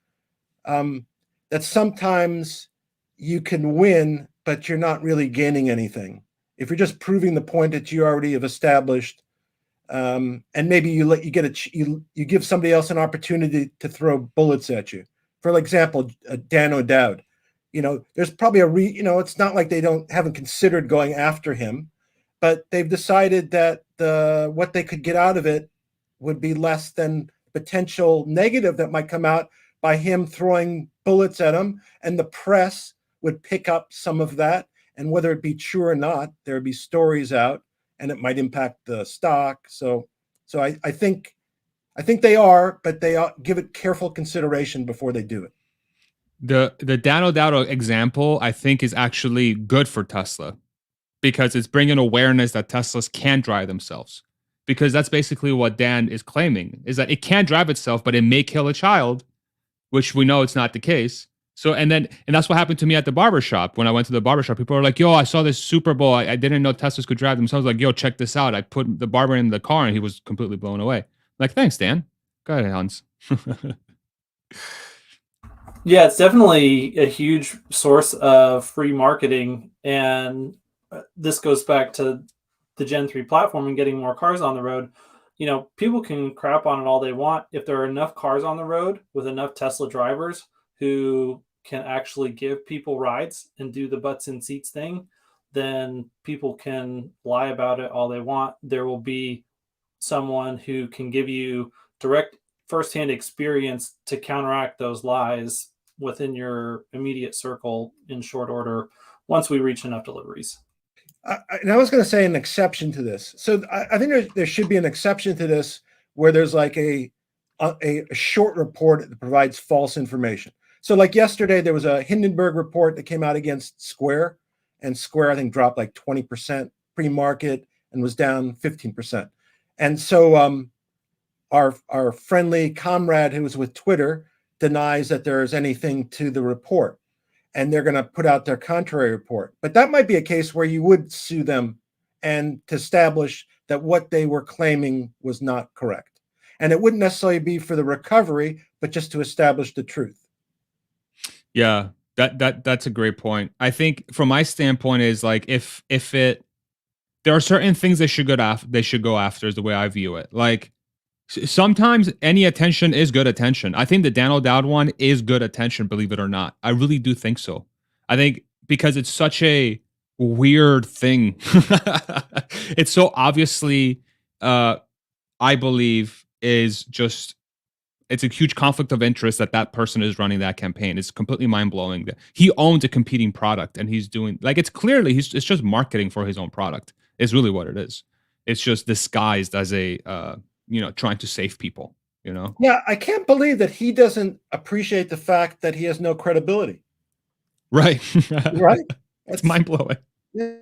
that sometimes you can win, but you're not really gaining anything. If you're just proving the point that you already have established, and maybe you give somebody else an opportunity to throw bullets at you. For example, Dan O'Dowd. There's probably it's not like they haven't considered going after him, but they've decided that what they could get out of it would be less than potential negative that might come out by him throwing bullets at him, and the press would pick up some of that, and whether it be true or not, there would be stories out, and it might impact the stock. So I think they are, but they give it careful consideration before they do it. The Dan O'Dowd example, I think, is actually good for Tesla because it's bringing awareness that Teslas can drive themselves. Because that's basically what Dan is claiming, is that it can drive itself, but it may kill a child, which we know it's not the case. So, and that's what happened to me at the barbershop. When I went to the barbershop, people were like, yo, I saw this Super Bowl. I didn't know Teslas could drive themselves. Like, yo, check this out. I put the barber in the car and he was completely blown away. Like, thanks, Dan. Go ahead, Hans. Yeah, it's definitely a huge source of free marketing. And this goes back to the Gen 3 platform and getting more cars on the road. People can crap on it all they want. If there are enough cars on the road with enough Tesla drivers who can actually give people rides and do the butts in seats thing, then people can lie about it all they want. There will be someone who can give you direct firsthand experience to counteract those lies within your immediate circle in short order once we reach enough deliveries. And I was going to say an exception to this. So I think there should be an exception to this where there's like a short report that provides false information. So like yesterday, there was a Hindenburg report that came out against Square, and Square, I think, dropped like 20% pre-market and was down 15%. And so our friendly comrade who was with Twitter denies that there's anything to the report, and they're going to put out their contrary report. But that might be a case where you would sue them and to establish that what they were claiming was not correct. And it wouldn't necessarily be for the recovery, but just to establish the truth. Yeah, that's a great point. I think from my standpoint is like if it there are certain things they should go after is the way I view it. Like sometimes any attention is good attention. I think the Dan O'Dowd one is good attention, believe it or not. I really do think so. I think because it's such a weird thing. It's so obviously I believe is just it's a huge conflict of interest that person is running that campaign. It's completely mind blowing that he owns a competing product and he's doing like it's clearly it's just marketing for his own product. Is really what it is. It's just disguised as a trying to save people. You know, Yeah, I can't believe that he doesn't appreciate the fact that he has no credibility. right? Right? It's That's mind blowing. yeah.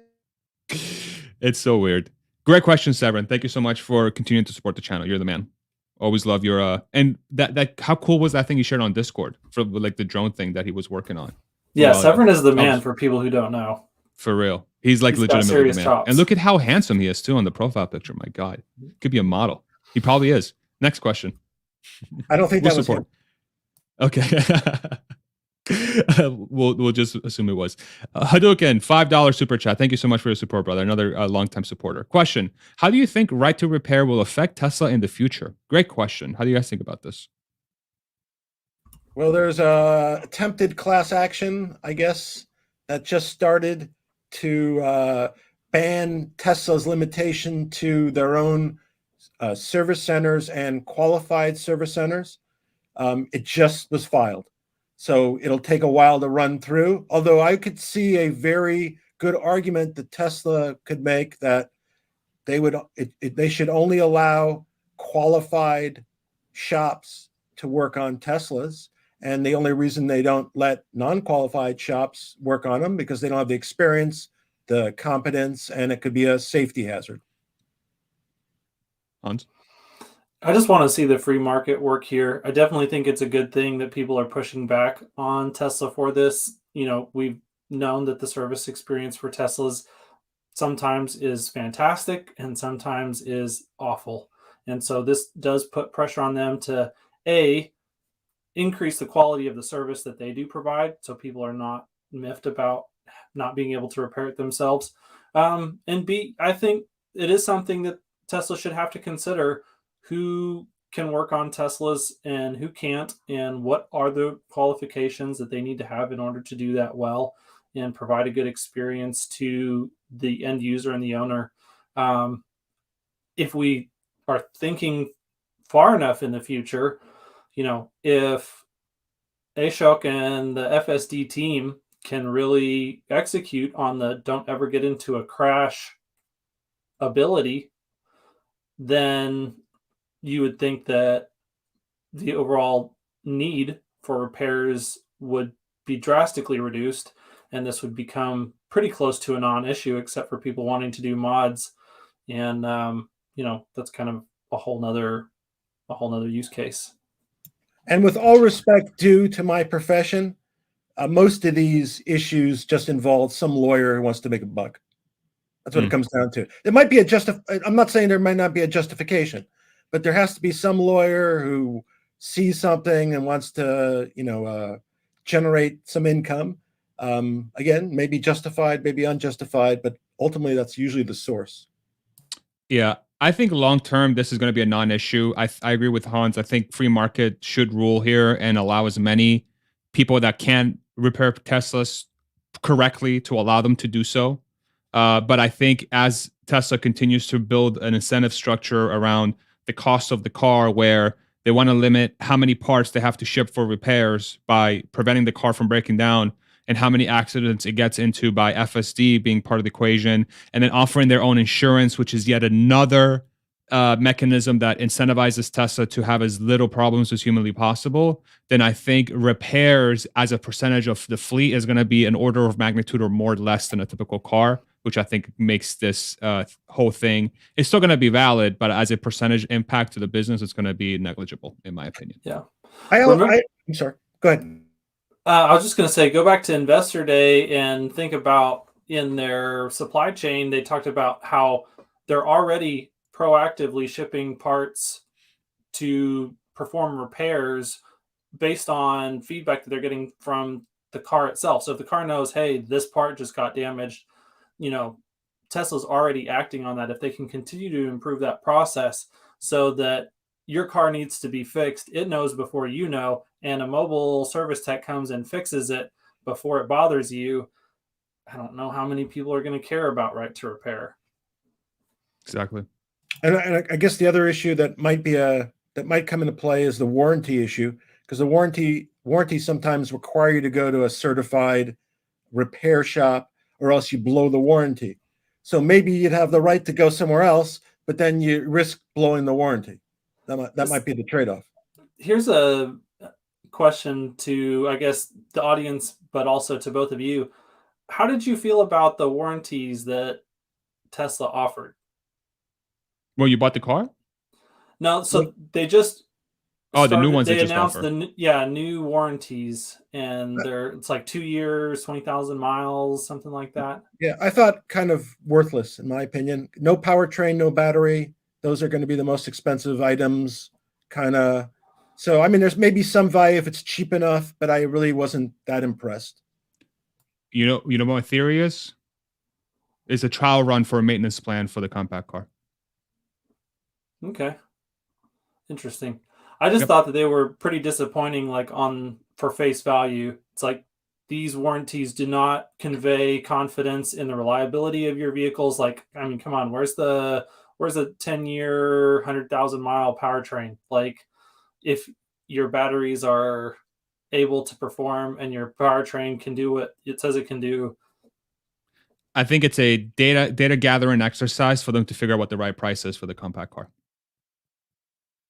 It's so weird. Great question, Severin. Thank you so much for continuing to support the channel. You're the man. Always love your and that how cool was that thing you shared on Discord for like the drone thing that he was working on? Yeah, Well, Severin is the I man was- for people who don't know. for real. He's like He's got legitimately the serious man. chops. And look at how handsome he is too on the profile picture. My God, could be a model. He probably is. Next question. I don't think We'll that was support. him. Okay. We'll just assume it was. Hadouken, $5 super chat. Thank you so much for your support, brother. Another longtime supporter. Question: how do you think right to repair will affect Tesla in the future? Great question. How do you guys think about this? Well, there's a attempted class action, I guess, that just started to ban Tesla's limitation to their own service centers and qualified service centers. It just was filed. So it'll take a while to run through. Although I could see a very good argument that Tesla could make that they should only allow qualified shops to work on Teslas. And the only reason they don't let non-qualified shops work on them because they don't have the experience, the competence, and it could be a safety hazard. Hans? I just want to see the free market work here. I definitely think it's a good thing that people are pushing back on Tesla for this. You know, we've known that the service experience for Teslas sometimes is fantastic and sometimes is awful. And so this does put pressure on them to increase the quality of the service that they do provide so people are not miffed about not being able to repair it themselves. And B, I think it is something that Tesla should have to consider who can work on Teslas and who can't, and what are the qualifications that they need to have in order to do that well and provide a good experience to the end user and the owner. If we are thinking far enough in the future, you know, if Ashok and the FSD team can really execute on the don't ever get into a crash ability, then you would think that the overall need for repairs would be drastically reduced, and this would become pretty close to a non-issue, except for people wanting to do mods, and you know, that's kind of a whole nother use case. And with all respect due to my profession, most of these issues just involve some lawyer who wants to make a buck. That's what it comes down to. It might be I'm not saying there might not be a justification, but there has to be some lawyer who sees something and wants to, generate some income. Again, maybe justified, maybe unjustified, but ultimately that's usually the source. Yeah, I think long term this is going to be a non-issue. I agree with Hans. I think free market should rule here and allow as many people that can repair Teslas correctly to allow them to do so. But I think as Tesla continues to build an incentive structure around the cost of the car, where they want to limit how many parts they have to ship for repairs by preventing the car from breaking down, and how many accidents it gets into by FSD being part of the equation, and then offering their own insurance, which is yet another mechanism that incentivizes Tesla to have as little problems as humanly possible, then I think repairs as a percentage of the fleet is going to be an order of magnitude or more less than a typical car, which I think makes this whole thing, it's still going to be valid, but as a percentage impact to the business, it's going to be negligible, in my opinion. Yeah. I'm sorry. Go ahead. I was just going to say, go back to Investor Day and think about in their supply chain, they talked about how they're already proactively shipping parts to perform repairs based on feedback that they're getting from the car itself. So if the car knows, hey, this part just got damaged, Tesla's already acting on that. If they can continue to improve that process so that your car needs to be fixed, it knows before you know, and a mobile service tech comes and fixes it before it bothers you, I don't know how many people are going to care about right to repair. Exactly. And I guess the other issue that might come into play is the warranty issue, because the warranty sometimes require you to go to a certified repair shop, or else you blow the warranty. So maybe you'd have the right to go somewhere else, but then you risk blowing the warranty. That might be the trade-off. Here's a question to, I guess, the audience, but also to both of you. How did you feel about the warranties that Tesla offered? Well, you bought the car? No, so they just the new ones they just announced offer. New warranties, and it's like 2 years, 20,000 miles, something like that. Yeah, I thought kind of worthless in my opinion. No powertrain, no battery. Those are going to be the most expensive items, kind of. So, I mean, there's maybe some value if it's cheap enough, but I really wasn't that impressed. You know what my theory is? It's a trial run for a maintenance plan for the compact car. Okay. Interesting. I just thought that they were pretty disappointing, like for face value. It's like these warranties do not convey confidence in the reliability of your vehicles. Like, I mean, come on, where's a 10-year, 100,000 mile powertrain? Like, if your batteries are able to perform and your powertrain can do what it says it can do. I think it's a data gathering exercise for them to figure out what the right price is for the compact car.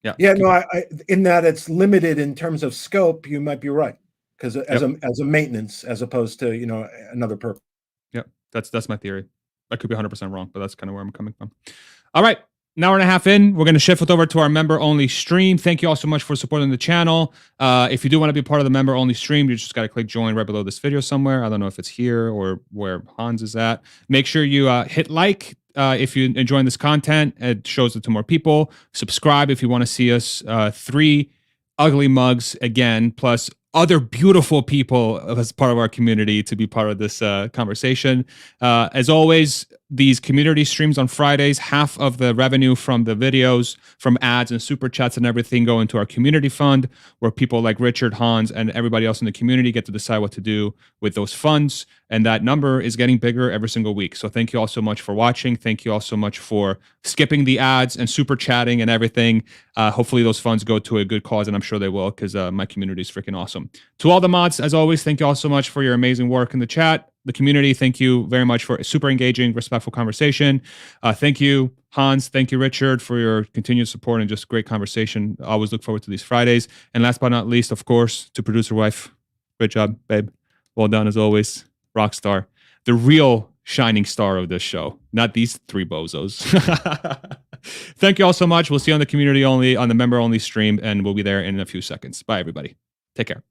Yeah. Yeah, no, I in that it's limited in terms of scope, you might be right. Because as a maintenance, as opposed to, another purpose. Yep. That's my theory. I could be 100% wrong, but that's kind of where I'm coming from. All right. An hour and a half in, we're going to shift over to our member-only stream. Thank you all so much for supporting the channel. If you do want to be part of the member-only stream, you just got to click join right below this video somewhere. I don't know if it's here or where Hans is at. Make sure you hit like if you're enjoying this content. It shows it to more people. Subscribe if you want to see us 3 ugly mugs again, plus other beautiful people as part of our community to be part of this conversation. As always, these community streams on Fridays, half of the revenue from the videos, from ads and super chats and everything go into our community fund, where people like Richard, Hans, and everybody else in the community get to decide what to do with those funds. And that number is getting bigger every single week. So thank you all so much for watching. Thank you all so much for skipping the ads and super chatting and everything. Hopefully those funds go to a good cause, and I'm sure they will, because my community is freaking awesome. To all the mods, as always, thank you all so much for your amazing work in the chat. The community, thank you very much for a super engaging, respectful conversation. Thank you, Hans. Thank you, Richard, for your continued support and just great conversation. I always look forward to these Fridays. And last but not least, of course, to producer wife. Great job, babe. Well done, as always. Rock star. The real shining star of this show, not these 3 bozos. Thank you all so much. We'll see you on the community only, on the member only stream, and we'll be there in a few seconds. Bye, everybody. Take care.